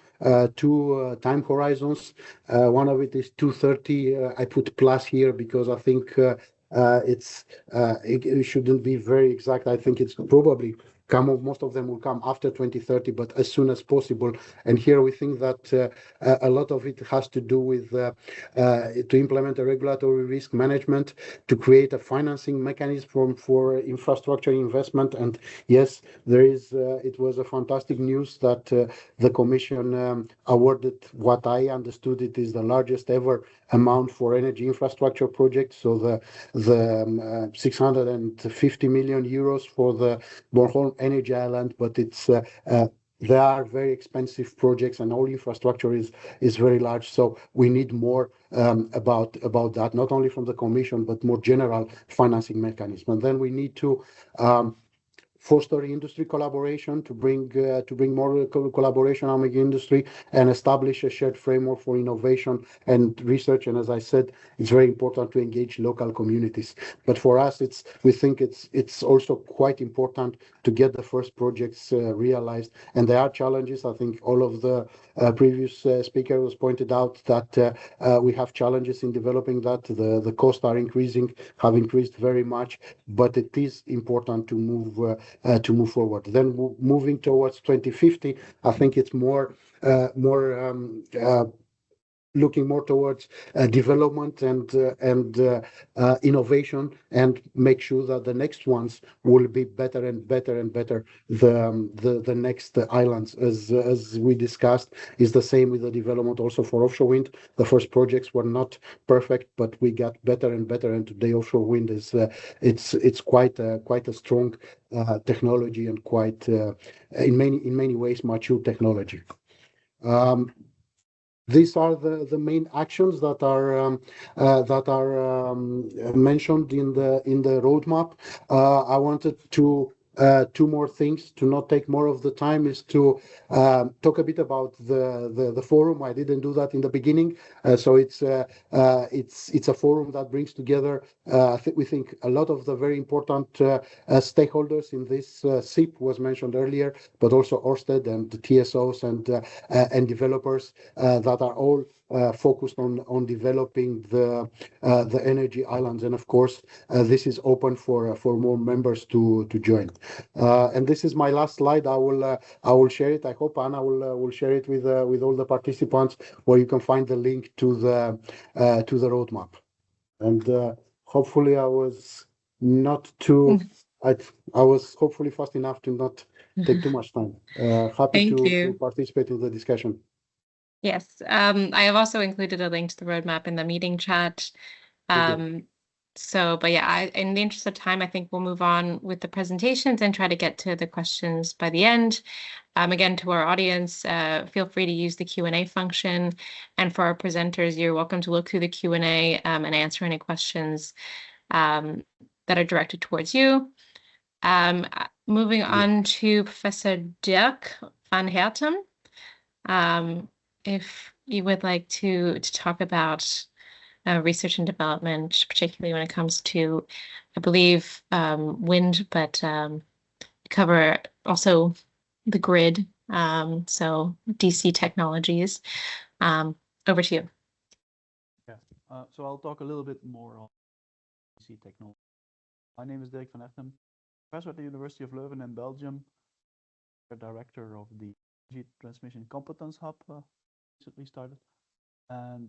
time horizons. One of it is 2030. I put plus here because I think it shouldn't be very exact. I think it's probably most of them will come after 2030, but as soon as possible. And here we think that a lot of it has to do with to implement a regulatory risk management, to create a financing mechanism for infrastructure investment. And yes, there is. It was a fantastic news that the Commission awarded what I understood it is the largest ever amount for energy infrastructure projects. So the 650 million euros for the Bornholm Energy Island, but it's they are very expensive projects, and all infrastructure is very large. So we need more about that, not only from the Commission, but more general financing mechanism. And then we need to foster industry collaboration, to bring more collaboration among industry and establish a shared framework for innovation and research. And as I said, it's very important to engage local communities. But for us, we think it's also quite important to get the first projects realized. And there are challenges. I think all of the previous speakers pointed out that we have challenges in developing that. The costs are increasing, have increased very much, but it is important to move forward. Then moving towards 2050, I think it's looking more towards development and innovation, and make sure that the next ones will be better and better and better. The next islands, as we discussed, is the same with the development also for offshore wind. The first projects were not perfect, but we got better and better. And today offshore wind is it's quite a strong technology, and quite in many ways mature technology. These are the main actions that are mentioned in the roadmap. I wanted to two more things to not take more of the time, is to talk a bit about the forum. I didn't do that in the beginning, so it's a forum that brings together we think a lot of the very important stakeholders in this. SIP was mentioned earlier, but also Ørsted and the TSOs and developers that are all focused on developing the energy islands. And of course, this is open for more members to join. And this is my last slide. I will share it. I hope Anna will share it with all the participants, where you can find the link to the roadmap. And hopefully I was not too. I was hopefully fast enough to not take too much time. Happy to participate in the discussion. Yes, I have also included a link to the roadmap in the meeting chat. But yeah, in the interest of time, I think we'll move on with the presentations and try to get to the questions by the end. Again, to our audience, feel free to use the Q&A function. And for our presenters, you're welcome to look through the Q&A and answer any questions that are directed towards you. Moving on to Professor Dirk van Hertem. If you would like to talk about research and development, particularly when it comes to, I believe, wind, but cover also the grid so DC technologies. Over to you. Yeah, so I'll talk a little bit more on DC technology. My name is Dirk van Hertem, professor at the University of Leuven in Belgium, director of the Energy Transmission Competence Hub, recently started, and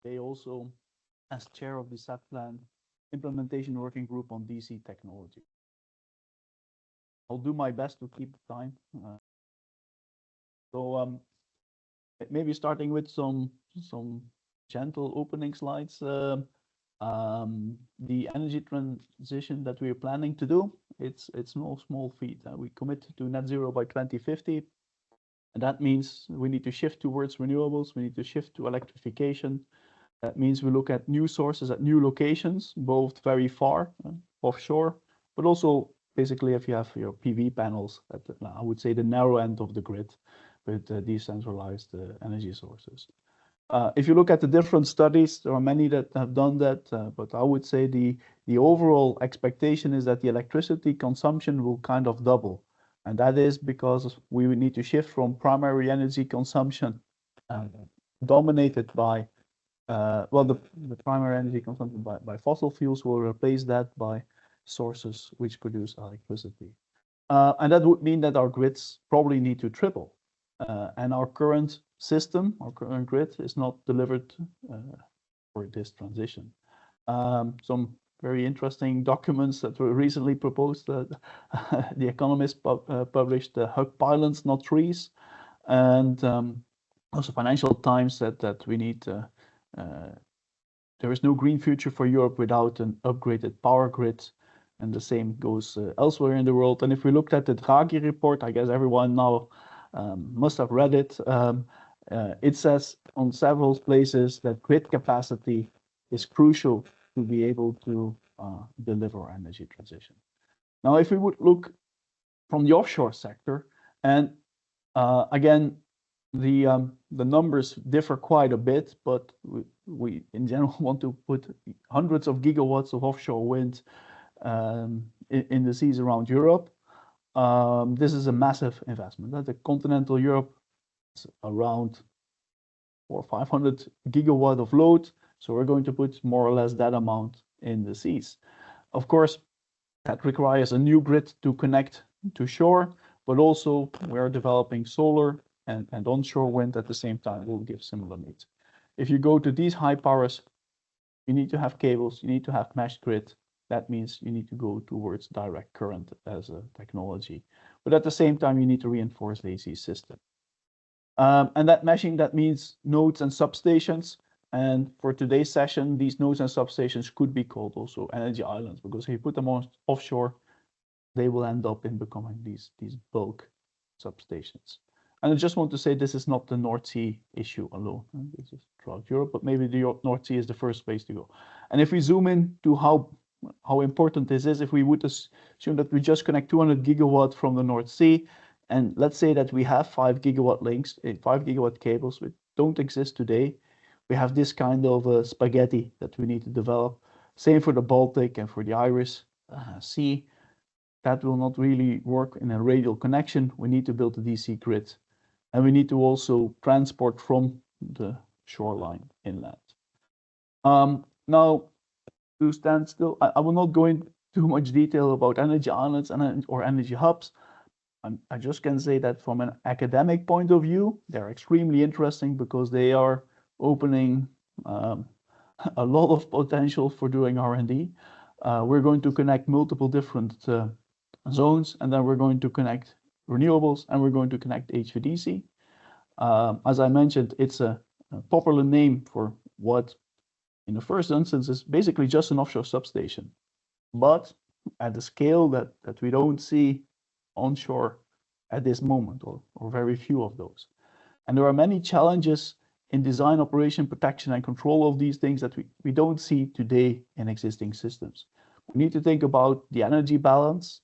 they also as chair of the SAT Plan Implementation Working Group on DC technology. I'll do my best to keep the time. So maybe starting with some gentle opening slides. The energy transition that we are planning to do, it's no small feat. We commit to net zero by 2050. And that means we need to shift towards renewables. We need to shift to electrification. That means we look at new sources at new locations, both very far offshore, but also basically if you have your PV panels at the, I would say the narrow end of the grid with decentralized energy sources. If you look at the different studies, there are many that have done that, but I would say the overall expectation is that the electricity consumption will kind of double. And that is because we would need to shift from primary energy consumption dominated by, well, the primary energy consumption by fossil fuels will replace that by sources which produce electricity. And that would mean that our grids probably need to triple. And our current system, our current grid is not delivered for this transition. Some very interesting documents that were recently proposed. The Economist published hug pylons, not trees. And also Financial Times said that we need, there is no green future for Europe without an upgraded power grid. And the same goes elsewhere in the world. And if we looked at the Draghi report, I guess everyone now must have read it. It says on several places that grid capacity is crucial to be able to deliver energy transition. Now, if we would look from the offshore sector, and again, the numbers differ quite a bit, but we in general want to put hundreds of gigawatts of offshore wind in the seas around Europe. This is a massive investment. The continental Europe is around 400 or 500 gigawatt of load. So we're going to put more or less that amount in the seas. Of course, that requires a new grid to connect to shore, but also we're developing solar and onshore wind at the same time will give similar needs. If you go to these high powers, you need to have cables, you need to have meshed grid. That means you need to go towards direct current as a technology. But at the same time, you need to reinforce the AC system. And that meshing, that means nodes and substations. And for today's session, these nodes and substations could be called also energy islands, because if you put them on offshore, they will end up in becoming these bulk substations. And I just want to say this is not the North Sea issue alone. This is throughout Europe, but maybe the North Sea is the first place to go. And if we zoom in to how important this is, if we would assume that we just connect 200 gigawatt from the North Sea, and let's say that we have 5 gigawatt links, 5 gigawatt cables which don't exist today, we have this kind of spaghetti that we need to develop. Same for the Baltic and for the Irish Sea. That will not really work in a radial connection. We need to build a DC grid. And we need to also transport from the shoreline inland. Now, to stand still, I will not go into too much detail about energy islands or energy hubs. I just can say that from an academic point of view, they're extremely interesting because they are opening a lot of potential for doing R&D. We're going to connect multiple different zones, and then we're going to connect renewables, and we're going to connect HVDC. As I mentioned, it's a popular name for what in the first instance is basically just an offshore substation, but at a scale that we don't see onshore at this moment, or very few of those. And there are many challenges in design, operation, protection, and control of these things that we don't see today in existing systems. We need to think about the energy balance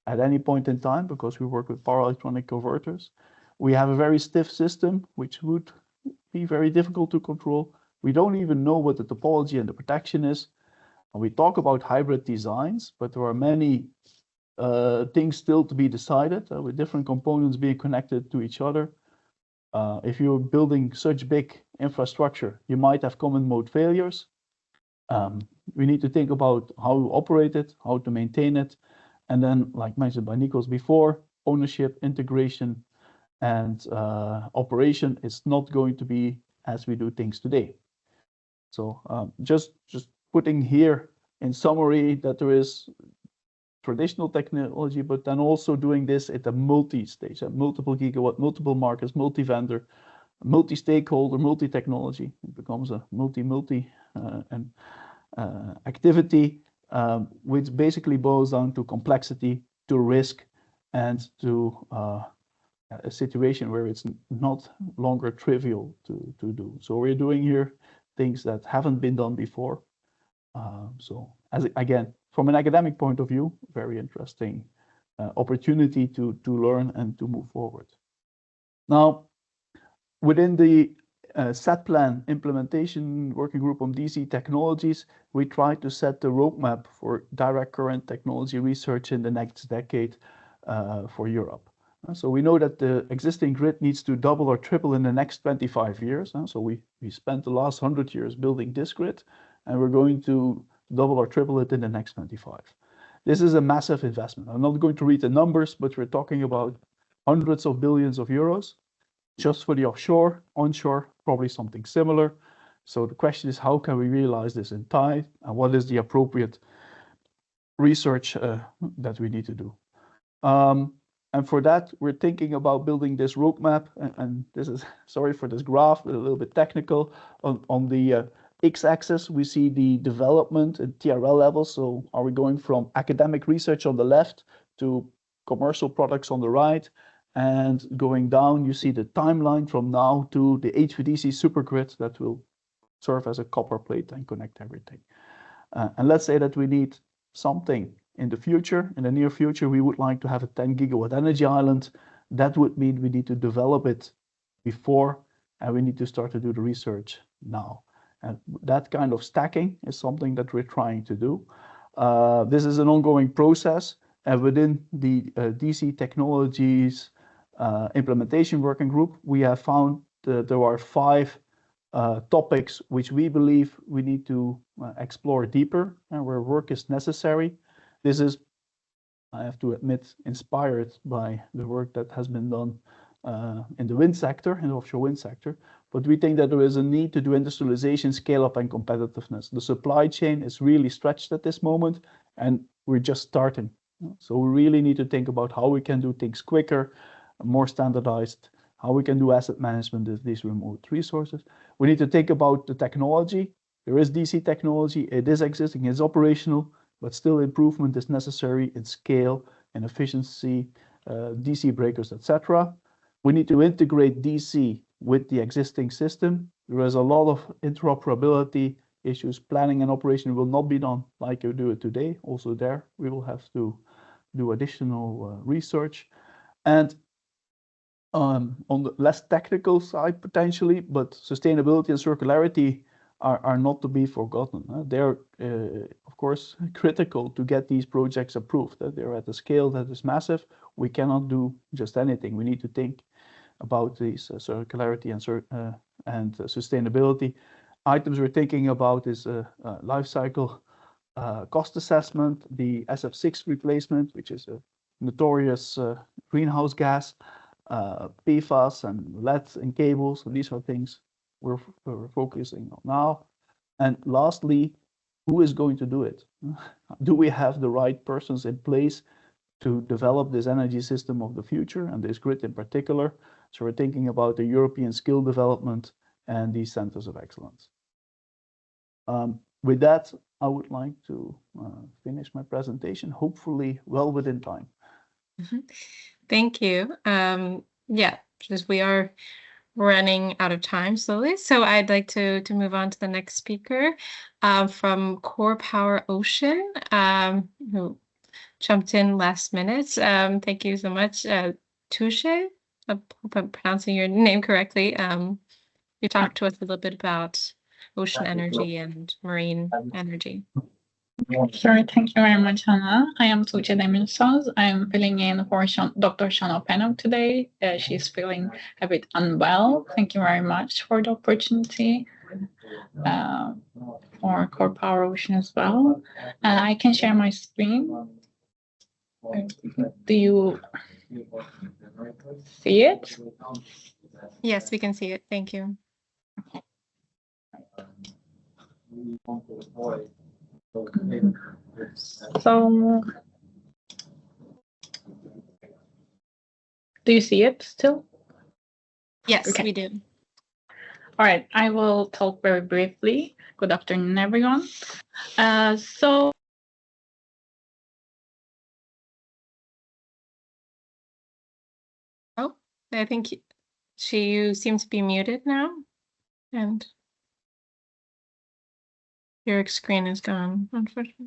at any point in time, because we work with power electronic converters. We have a very stiff system, which would be very difficult to control. We don't even know what the topology and the protection is. And we talk about hybrid designs, but there are many things still to be decided, with different components being connected to each other. If you're building such big infrastructure, you might have common mode failures. We need to think about how to operate it, how to maintain it, and then, like mentioned by Nicolaos before, ownership, integration, and operation is not going to be as we do things today. So just putting here in summary that there is traditional technology, but then also doing this at a multi-stage, at multiple gigawatt, multiple markets, multi-vendor, multi-stakeholder, multi-technology. It becomes a multi activity, which basically boils down to complexity, to risk, and to a situation where it's not longer trivial to do. So we're doing here things that haven't been done before. So again, from an academic point of view, very interesting opportunity to learn and to move forward. Now, within the set plan implementation working group on DC technologies, we try to set the roadmap for direct current technology research in the next decade for Europe. So we know that the existing grid needs to double or triple in the next 25 years. So we spent the last 100 years building this grid, and we're going to double or triple it in the next 25. This is a massive investment. I'm not going to read the numbers, but we're talking about hundreds of billions of euros just for the offshore, onshore, probably something similar. So the question is, how can we realize this in time, and what is the appropriate research that we need to do? And for that, we're thinking about building this roadmap. And this is, sorry for this graph, but a little bit technical. On the x-axis, we see the development at TRL level. So are we going from academic research on the left to commercial products on the right? And going down, you see the timeline from now to the HVDC supergrid that will serve as a copper plate and connect everything. And let's say that we need something in the future, in the near future, we would like to have a 10 gigawatt energy island. That would mean we need to develop it before, and we need to start to do the research now. And that kind of stacking is something that we're trying to do. This is an ongoing process, and within the DC technologies implementation working group, we have found that there are 5 topics which we believe we need to explore deeper and where work is necessary. This is, I have to admit, inspired by the work that has been done in the wind sector, in the offshore wind sector. But we think that there is a need to do industrialization, scale up, and competitiveness. The supply chain is really stretched at this moment, and we're just starting. So we really need to think about how we can do things quicker, more standardized, how we can do asset management of these remote resources. We need to think about the technology. There is DC technology, it is existing, it's operational, but still improvement is necessary in scale and efficiency, DC breakers, etc. We need to integrate DC with the existing system. There is a lot of interoperability issues. Planning and operation will not be done like you do it today. Also there, we will have to do additional research. And on the less technical side, potentially, but sustainability and circularity are not to be forgotten. They're, of course, critical to get these projects approved. They're at a scale that is massive. We cannot do just anything. We need to think about these circularity and sustainability. Items we're thinking about is life cycle cost assessment, the SF6 replacement, which is a notorious greenhouse gas, PFAS and lead in cables, and these are things we're focusing on now. And lastly, who is going to do it? Do we have the right persons in place to develop this energy system of the future and this grid in particular? So we're thinking about the European skill development and these centers of excellence. With that, I would like to finish my presentation, hopefully well within time. Thank you. Yeah, because we are running out of time slowly. So I'd like to move on to the next speaker from CorPower Ocean, who jumped in last minute. Thank you so much, Tuğçe. I hope I'm pronouncing your name correctly. You talked to us a little bit about ocean energy and marine energy. Sure, thank you very much, Anna. I am Tuğçe Demirsöz. I'm filling in for Dr. Shana Penov today. She's feeling a bit unwell. Thank you very much for the opportunity for CorPower Ocean as well. I can share my screen. Do you see it? Yes, we can see it. Thank you. So, do you see it still? Yes, Okay. we do. All right, I will talk very briefly. Good afternoon, everyone. So, Oh, I think you seem to be muted now, and your screen is gone, unfortunately.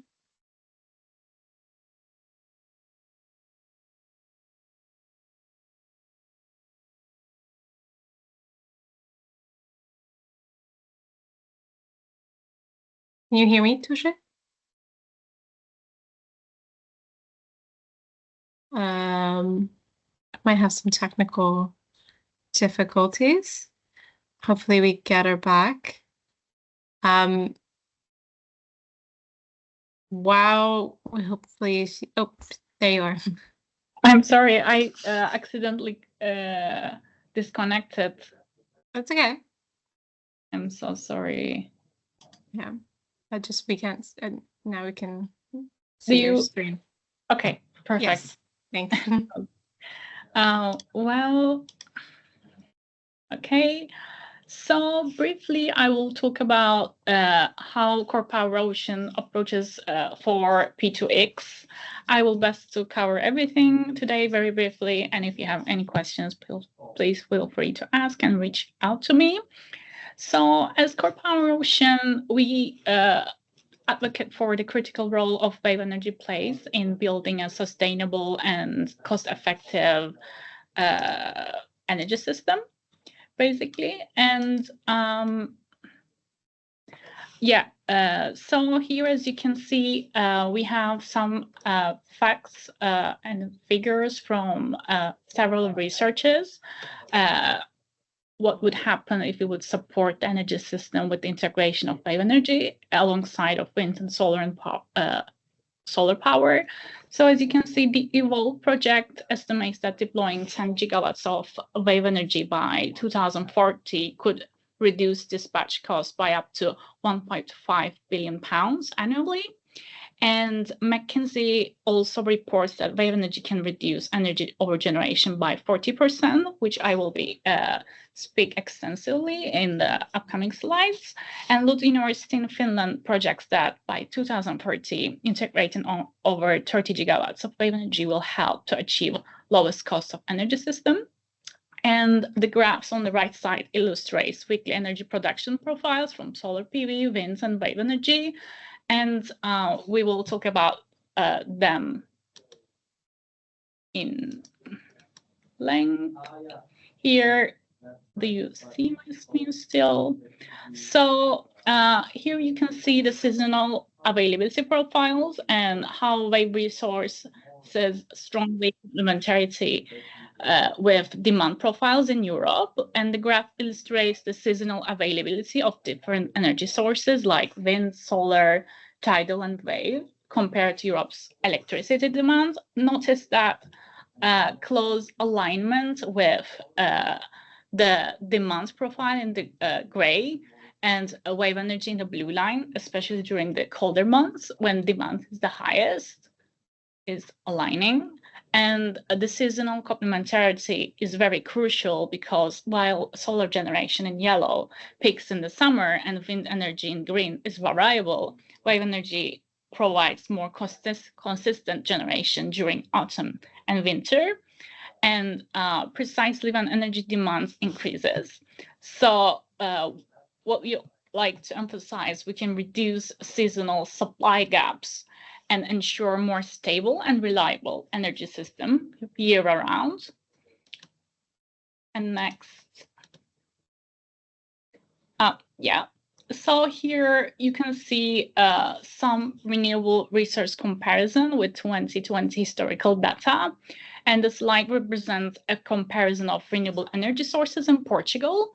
Can you hear me, Tuğçe? I might have some technical difficulties. Hopefully we get her back. Wow, hopefully oh, there you are. I'm sorry, I accidentally disconnected. That's okay. I'm so sorry. Yeah, we can't, now we can see your screen. Okay, perfect. Yes, thanks. Well, okay. So briefly, I will talk about how CorPower Ocean approaches for P2X. I will best to cover everything today very briefly, and if you have any questions, please feel free to ask and reach out to me. So as CorPower Ocean, we advocate for the critical role of wave energy plays in building a sustainable and cost-effective energy system, basically. And so here, as you can see, we have some facts and figures from several researchers. What would happen if we would support the energy system with the integration of wave energy alongside of wind and solar and solar power. So as you can see, the EVOLVE project estimates that deploying 10 gigawatts of wave energy by 2040 could reduce dispatch costs by up to 1.5 billion pounds annually. And McKinsey also reports that wave energy can reduce energy overgeneration by 40%, which I will be speak extensively in the upcoming slides. And Lund University in Finland projects that by 2030, integrating over 30 gigawatts of wave energy will help to achieve lowest cost of energy system. And the graphs on the right side illustrates weekly energy production profiles from solar PV, winds, and wave energy. And we will talk about them in length. Here, do you see my screen still? So here you can see the seasonal availability profiles and how wave resources strongly complementarity with demand profiles in Europe. And the graph illustrates the seasonal availability of different energy sources like wind, solar, tidal, and wave compared to Europe's electricity demand. Notice that close alignment with the demand profile in the gray and wave energy in the blue line, especially during the colder months when demand is the highest, is aligning. And the seasonal complementarity is very crucial because while solar generation in yellow peaks in the summer and wind energy in green is variable, wave energy provides more consistent generation during autumn and winter, and precisely when energy demand increases. So what we like to emphasize, we can reduce seasonal supply gaps and ensure more stable and reliable energy system year round. And next. So here you can see some renewable resource comparison with 2020 historical data. And the slide represents a comparison of renewable energy sources in Portugal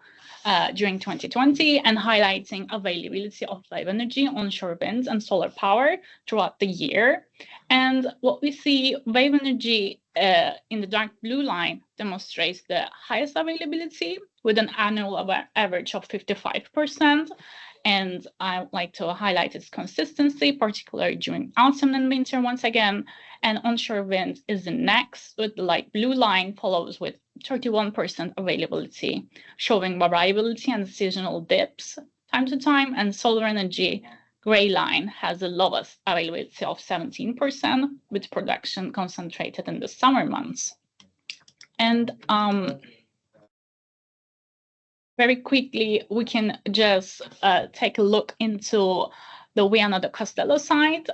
during 2020 and highlighting availability of wave energy, onshore winds and solar power throughout the year. And what we see, wave energy in the dark blue line demonstrates the highest availability with an annual average of 55%. And I would like to highlight its consistency, particularly during autumn and winter once again. And onshore wind is the next, with the light blue line follows with 31% availability, showing variability and seasonal dips time to time. And solar energy, gray line, has the lowest availability of 17%, with production concentrated in the summer months. And very quickly, we can just take a look into the Viana do Castelo site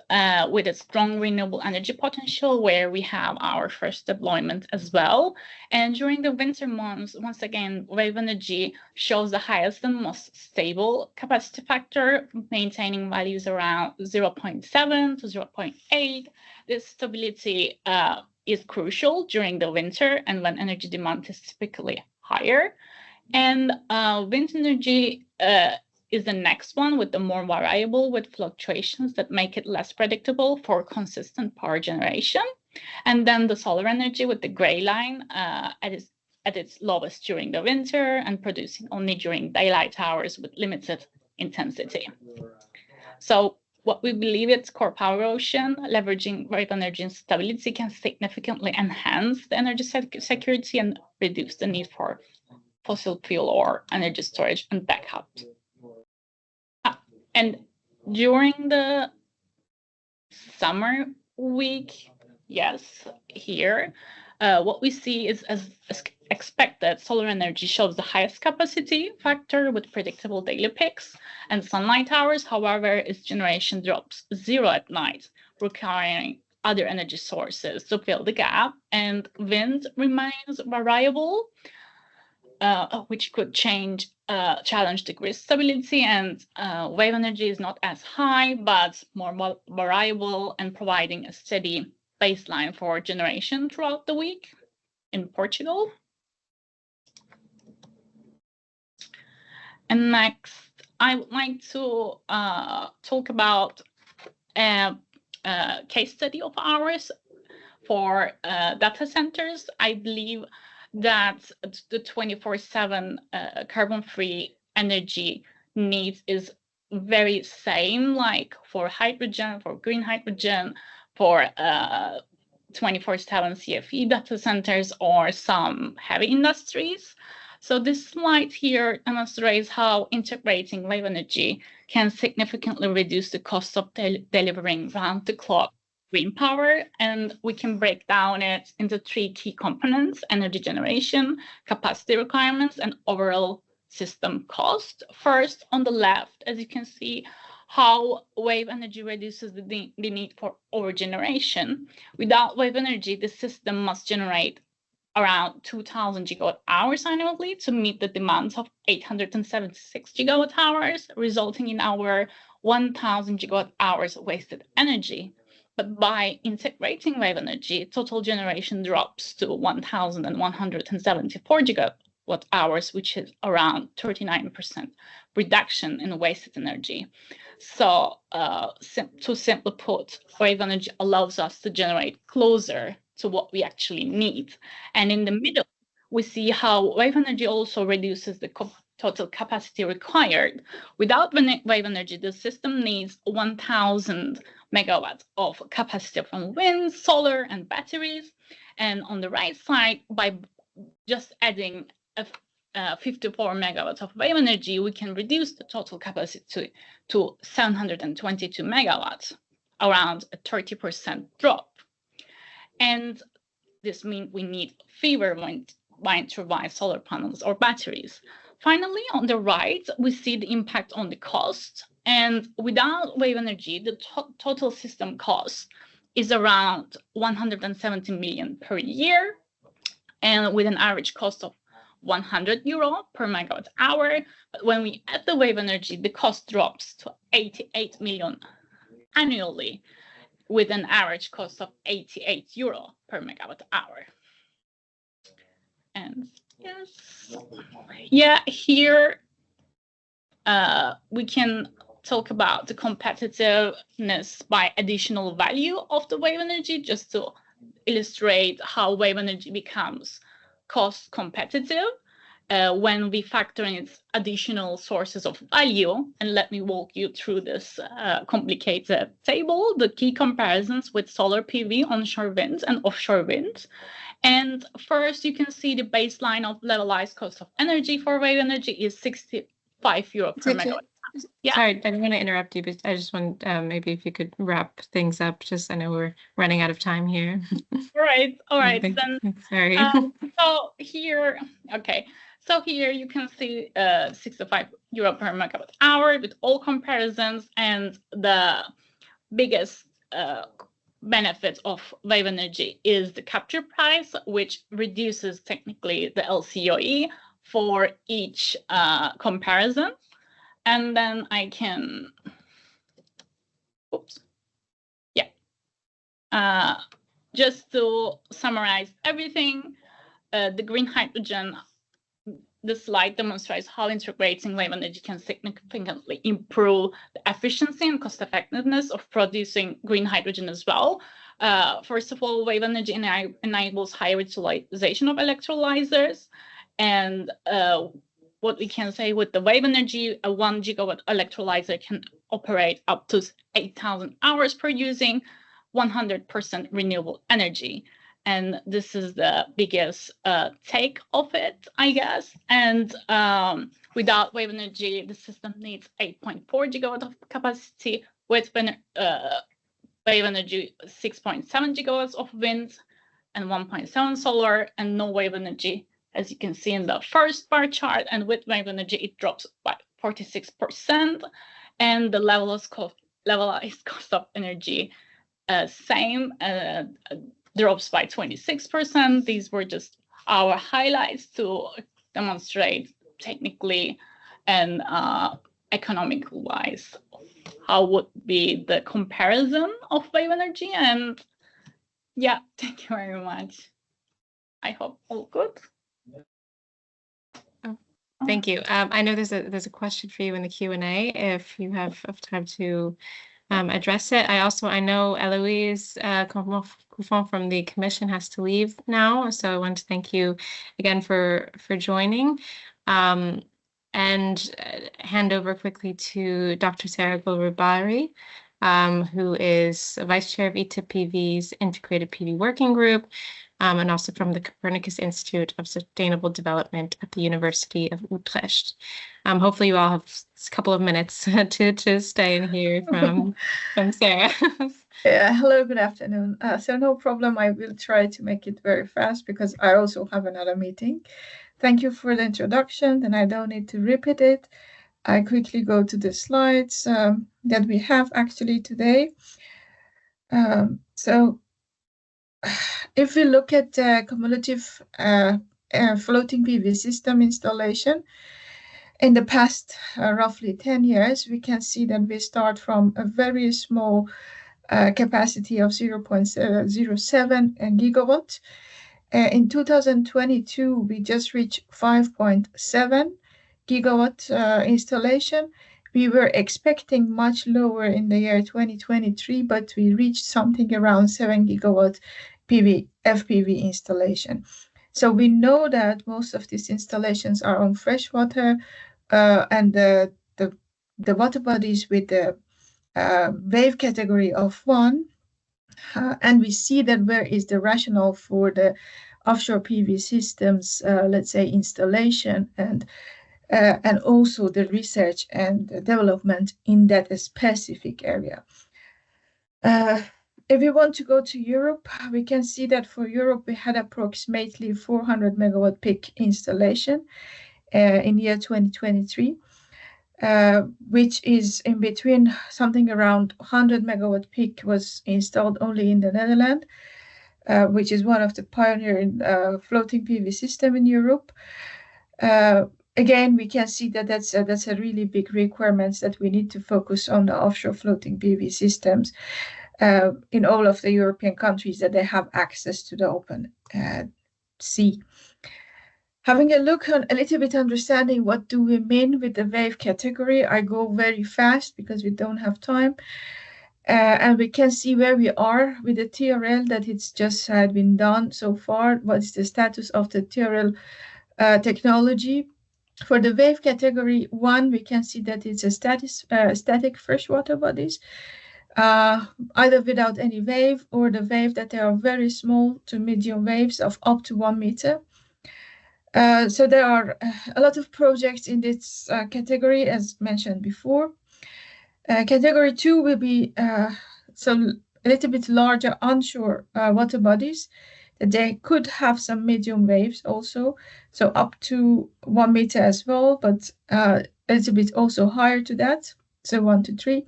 with its strong renewable energy potential, where we have our first deployment as well. And during the winter months, once again, wave energy shows the highest and most stable capacity factor, maintaining values around 0.7 to 0.8. This stability is crucial during the winter and when energy demand is typically higher. And wind energy is the next one, with the more variable, with fluctuations that make it less predictable for consistent power generation. And then the solar energy with the gray line at its lowest during the winter and producing only during daylight hours with limited intensity. So what we believe it's CorPower Ocean, leveraging wave energy and stability, can significantly enhance the energy security and reduce the need for fossil fuel or energy storage and backup. And during the summer week, yes, here, what we see is, as expected, solar energy shows the highest capacity factor with predictable daily peaks and sunlight hours. However, its generation drops 0 at night, requiring other energy sources to fill the gap. And wind remains variable, which could challenge the grid stability, and wave energy is not as high, but more variable and providing a steady baseline for generation throughout the week in Portugal. And next, I would like to talk about a case study of ours for data centers. I believe that the 24/7 carbon-free energy needs is very same, like for hydrogen, for green hydrogen, for 24/7 CFE data centers or some heavy industries. So this slide here demonstrates how integrating wave energy can significantly reduce the cost of delivering round-the-clock green power, and we can break down it into 3 key components: energy generation, capacity requirements, and overall system cost. First, on the left, as you can see, how wave energy reduces the need for overgeneration. Without wave energy, the system must generate around 2,000 gigawatt hours annually to meet the demands of 876 gigawatt hours, resulting in our 1,000 gigawatt hours wasted energy. But by integrating wave energy, total generation drops to 1,174 gigawatt hours, which is around 39% reduction in wasted energy. So to simply put, wave energy allows us to generate closer to what we actually need. And in the middle, we see how wave energy also reduces the total capacity required. Without wave energy, the system needs 1,000 megawatts of capacity from wind, solar, and batteries. And on the right side, by just adding 54 megawatts of wave energy, we can reduce the total capacity to 722 megawatts, around a 30% drop. And this means we need fewer wind turbine solar panels or batteries. Finally, on the right, we see the impact on the cost. And without wave energy, the total system cost is around 170 million per year, and with an average cost of 100 euro per megawatt hour. But when we add the wave energy, the cost drops to 88 million annually, with an average cost of 88 euro per megawatt hour. And here we can talk about the competitiveness by additional value of the wave energy, just to illustrate how wave energy becomes cost competitive when we factor in its additional sources of value. And let me walk you through this complicated table, the key comparisons with solar PV, onshore wind, and offshore wind. And first, you can see the baseline of levelized cost of energy for wave energy is 65 euro per megawatt. Yeah. Sorry, I didn't want to interrupt you, but I just want maybe if you could wrap things up. Just, I know we're running out of time here. All right. Then, sorry. So here you can see 65 euro per megawatt hour with all comparisons, and the biggest benefit of wave energy is the capture price, which reduces technically the LCOE for each comparison. And then I can, just to summarize everything, the green hydrogen, the slide demonstrates how integrating wave energy can significantly improve the efficiency and cost effectiveness of producing green hydrogen as well. First of all, wave energy enables higher utilization of electrolyzers, and what we can say with the wave energy, a 1 gigawatt electrolyzer can operate up to 8,000 hours per using 100% renewable energy. And this is the biggest take of it, I guess. And without wave energy, the system needs 8.4 gigawatt of capacity. With wave energy, 6.7 gigawatts of wind and 1.7 solar, and no wave energy, as you can see in the first bar chart. And with wave energy, it drops by 46%. And the levelized cost of energy, same, drops by 26%. These were just our highlights to demonstrate technically and economic-wise how would be the comparison of wave energy. And yeah, thank you very much. I hope all good. Thank you. I know there's a question for you in the Q&A if you have time to address it. I know Eloise Couffon from the Commission has to leave now, so I want to thank you again for joining, and hand over quickly to Dr. Sara Golroodbari, who is Vice Chair of ETIP-PV's Integrated PV Working Group, and also from the Copernicus Institute of Sustainable Development at the University of Utrecht. Hopefully you all have a couple of minutes to stay and hear from Sara. Hello, good afternoon. So no problem, I will try to make it very fast because I also have another meeting. Thank you for the introduction, and I don't need to repeat it. I quickly go to the slides that we have actually today. So if we look at the cumulative floating PV system installation in the past roughly 10 years, we can see that we start from a very small capacity of 0.07 gigawatt. In 2022, we just reached 5.7 gigawatt installation. We were expecting much lower in the year 2023, but we reached something around 7 gigawatt FPV installation. So we know that most of these installations are on freshwater, and the water bodies with the wave category of 1. And we see that where is the rationale for the offshore PV systems, let's say installation, and also the research and development in that specific area. If we want to go to Europe, we can see that for Europe, we had approximately 400 megawatt peak installation in year 2023, which is in between something around 100 megawatt peak was installed only in the Netherlands, which is one of the pioneering floating PV system in Europe. Again, we can see that that's a really big requirement, that we need to focus on the offshore floating PV systems in all of the European countries, that they have access to the open sea. Having a look on a little bit understanding what do we mean with the wave category, I go very fast because we don't have time. And we can see where we are with the TRL, that it's just had been done so far. What is the status of the TRL technology? For the wave category 1, we can see that it's a static freshwater bodies, either without any wave, or the wave that they are very small to medium waves of up to 1 meter. So there are a lot of projects in this category, as mentioned before. Category 2 will be some a little bit larger onshore water bodies, that they could have some medium waves also, so up to 1 meter as well, but a little bit also higher to that, so 1 to 3.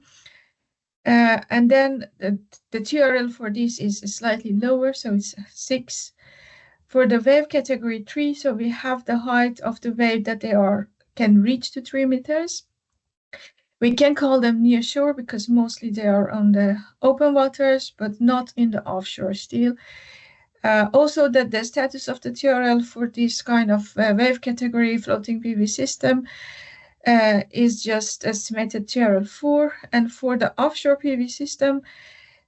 And then the TRL for this is slightly lower, so it's 6. For the wave category 3, so we have the height of the wave that they can reach to 3 meters. We can call them near shore because mostly they are on the open waters, but not in the offshore still. Also, that the status of the TRL for this kind of wave category floating PV system is just estimated TRL 4, and for the offshore PV system,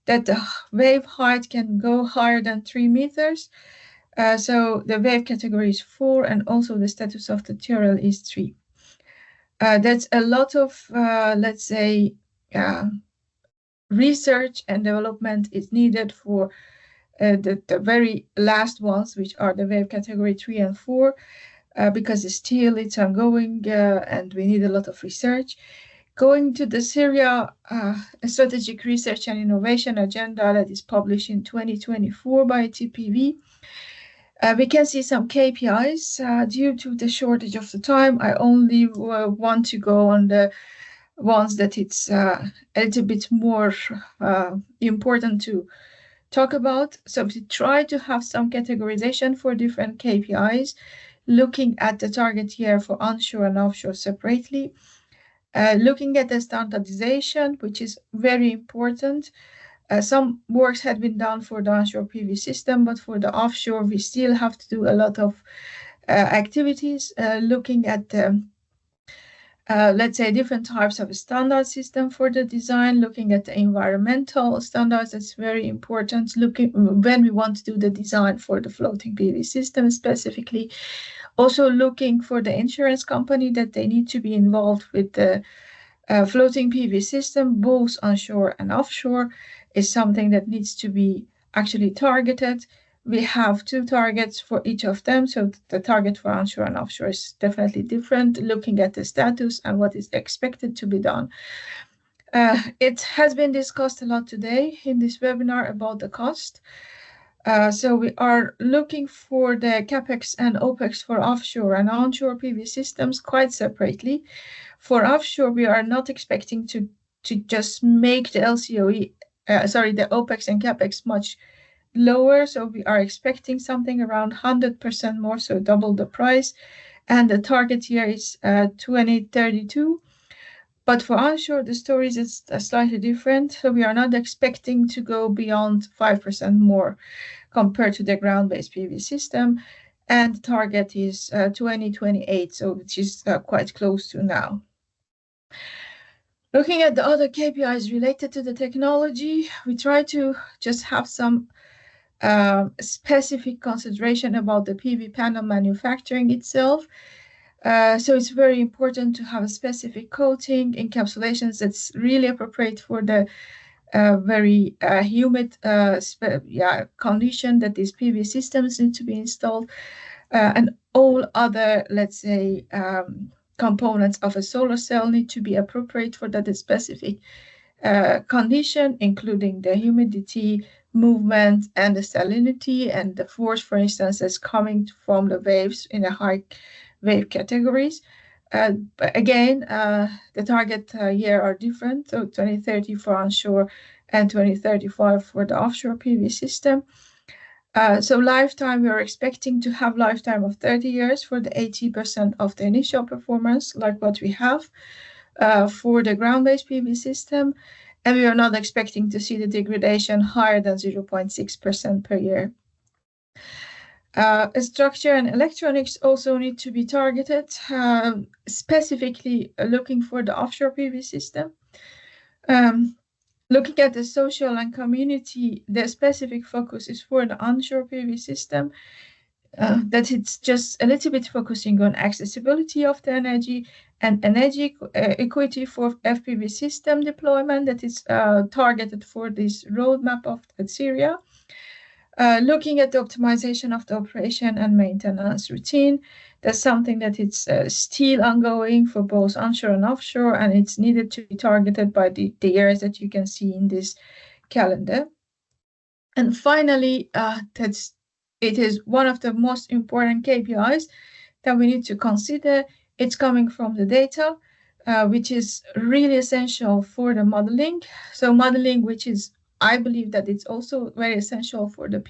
that the wave height can go higher than 3 meters. So the wave category is 4, and also the status of the TRL is 3. That's a lot of, let's say, research and development is needed for the very last ones, which are the wave category 3 and 4, because it's ongoing, and we need a lot of research. Going to the Syria Strategic Research and Innovation Agenda that is published in 2024 by TPV, we can see some KPIs. Due to the shortage of the time, I only want to go on the ones that it's a little bit more important to talk about. So we try to have some categorization for different KPIs, looking at the target year for onshore and offshore separately, looking at the standardization, which is very important. Some works had been done for the onshore PV system, but for the offshore, we still have to do a lot of activities, looking at the, let's say, different types of a standard system for the design, looking at the environmental standards. That's very important, looking when we want to do the design for the floating PV system specifically. Also looking for the insurance company, that they need to be involved with the floating PV system, both onshore and offshore, is something that needs to be actually targeted. We have 2 targets for each of them, so the target for onshore and offshore is definitely different, looking at the status and what is expected to be done. It has been discussed a lot today in this webinar about the cost. So we are looking for the CapEx and OpEx for offshore and onshore PV systems quite separately. For offshore, we are not expecting to just make the LCOE, the OpEx and CapEx much lower. So we are expecting something around 100% more, so double the price. And the target year is 2032. But for onshore, the story is slightly different. So we are not expecting to go beyond 5% more compared to the ground-based PV system. And the target is 2028, so which is quite close to now. Looking at the other KPIs related to the technology, we try to just have some specific consideration about the PV panel manufacturing itself. So it's very important to have a specific coating, encapsulations that's really appropriate for the very humid condition that these PV systems need to be installed, and all other, let's say, components of a solar cell need to be appropriate for that specific condition, including the humidity, movement, and the salinity, and the force, for instance, that's coming from the waves in a high wave categories. But again, the target year are different, so 2030 for onshore and 2035 for the offshore PV system. So lifetime, we are expecting to have lifetime of 30 years for the 80% of the initial performance, like what we have for the ground-based PV system. And we are not expecting to see the degradation higher than 0.6% per year. Structure and electronics also need to be targeted, specifically looking for the offshore PV system. Looking at the social and community, the specific focus is for the onshore PV system, that it's just a little bit focusing on accessibility of the energy and energy equity for FPV system deployment that is targeted for this roadmap of Syria. Looking at the optimization of the operation and maintenance routine, that's something that it's still ongoing for both onshore and offshore, and it's needed to be targeted by the years that you can see in this calendar. And finally, it is one of the most important KPIs that we need to consider. It's coming from the data, which is really essential for the modeling. So modeling, which is, I believe that it's also very essential for the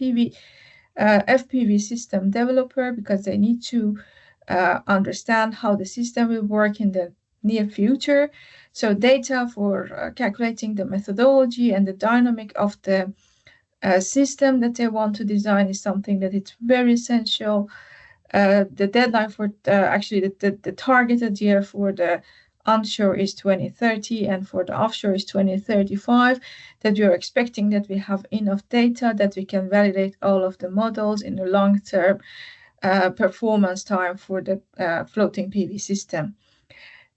FPV system developer, because they need to understand how the system will work in the near future. So data for calculating the methodology and the dynamic of the system that they want to design is something that it's very essential. The deadline for the targeted year for the onshore is 2030, and for the offshore is 2035, that we are expecting that we have enough data that we can validate all of the models in the long-term performance time for the floating PV system.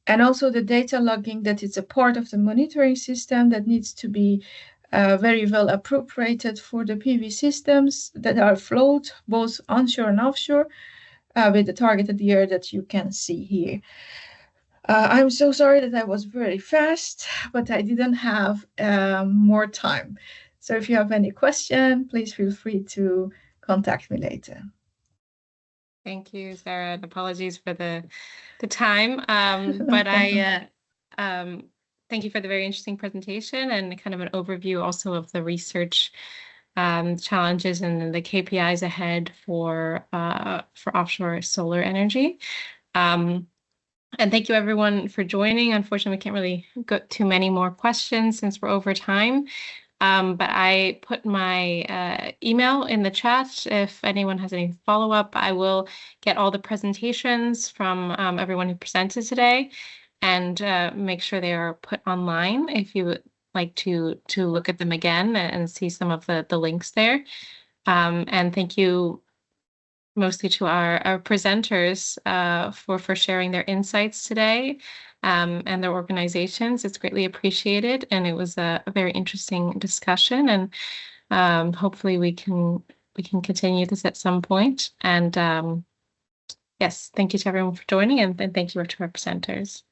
And also the data logging, that is a part of the monitoring system that needs to be very well appropriated for the PV systems that are afloat, both onshore and offshore, with the targeted year that you can see here. I'm so sorry that I was very fast, but I didn't have more time. So if you have any question, please feel free to contact me later. Thank you, Sara, and apologies for the time. But I thank you for the very interesting presentation and kind of an overview also of the research challenges and the KPIs ahead for offshore solar energy. And thank you everyone for joining. Unfortunately, we can't really get too many more questions since we're over time. But I put my email in the chat. If anyone has any follow-up, I will get all the presentations from everyone who presented today and make sure they are put online if you would like to look at them again and see some of the links there. And thank you mostly to our presenters for sharing their insights today and their organizations. It's greatly appreciated, and it was a very interesting discussion, and hopefully we can continue this at some point. And yes, thank you to everyone for joining, and thank you to our presenters.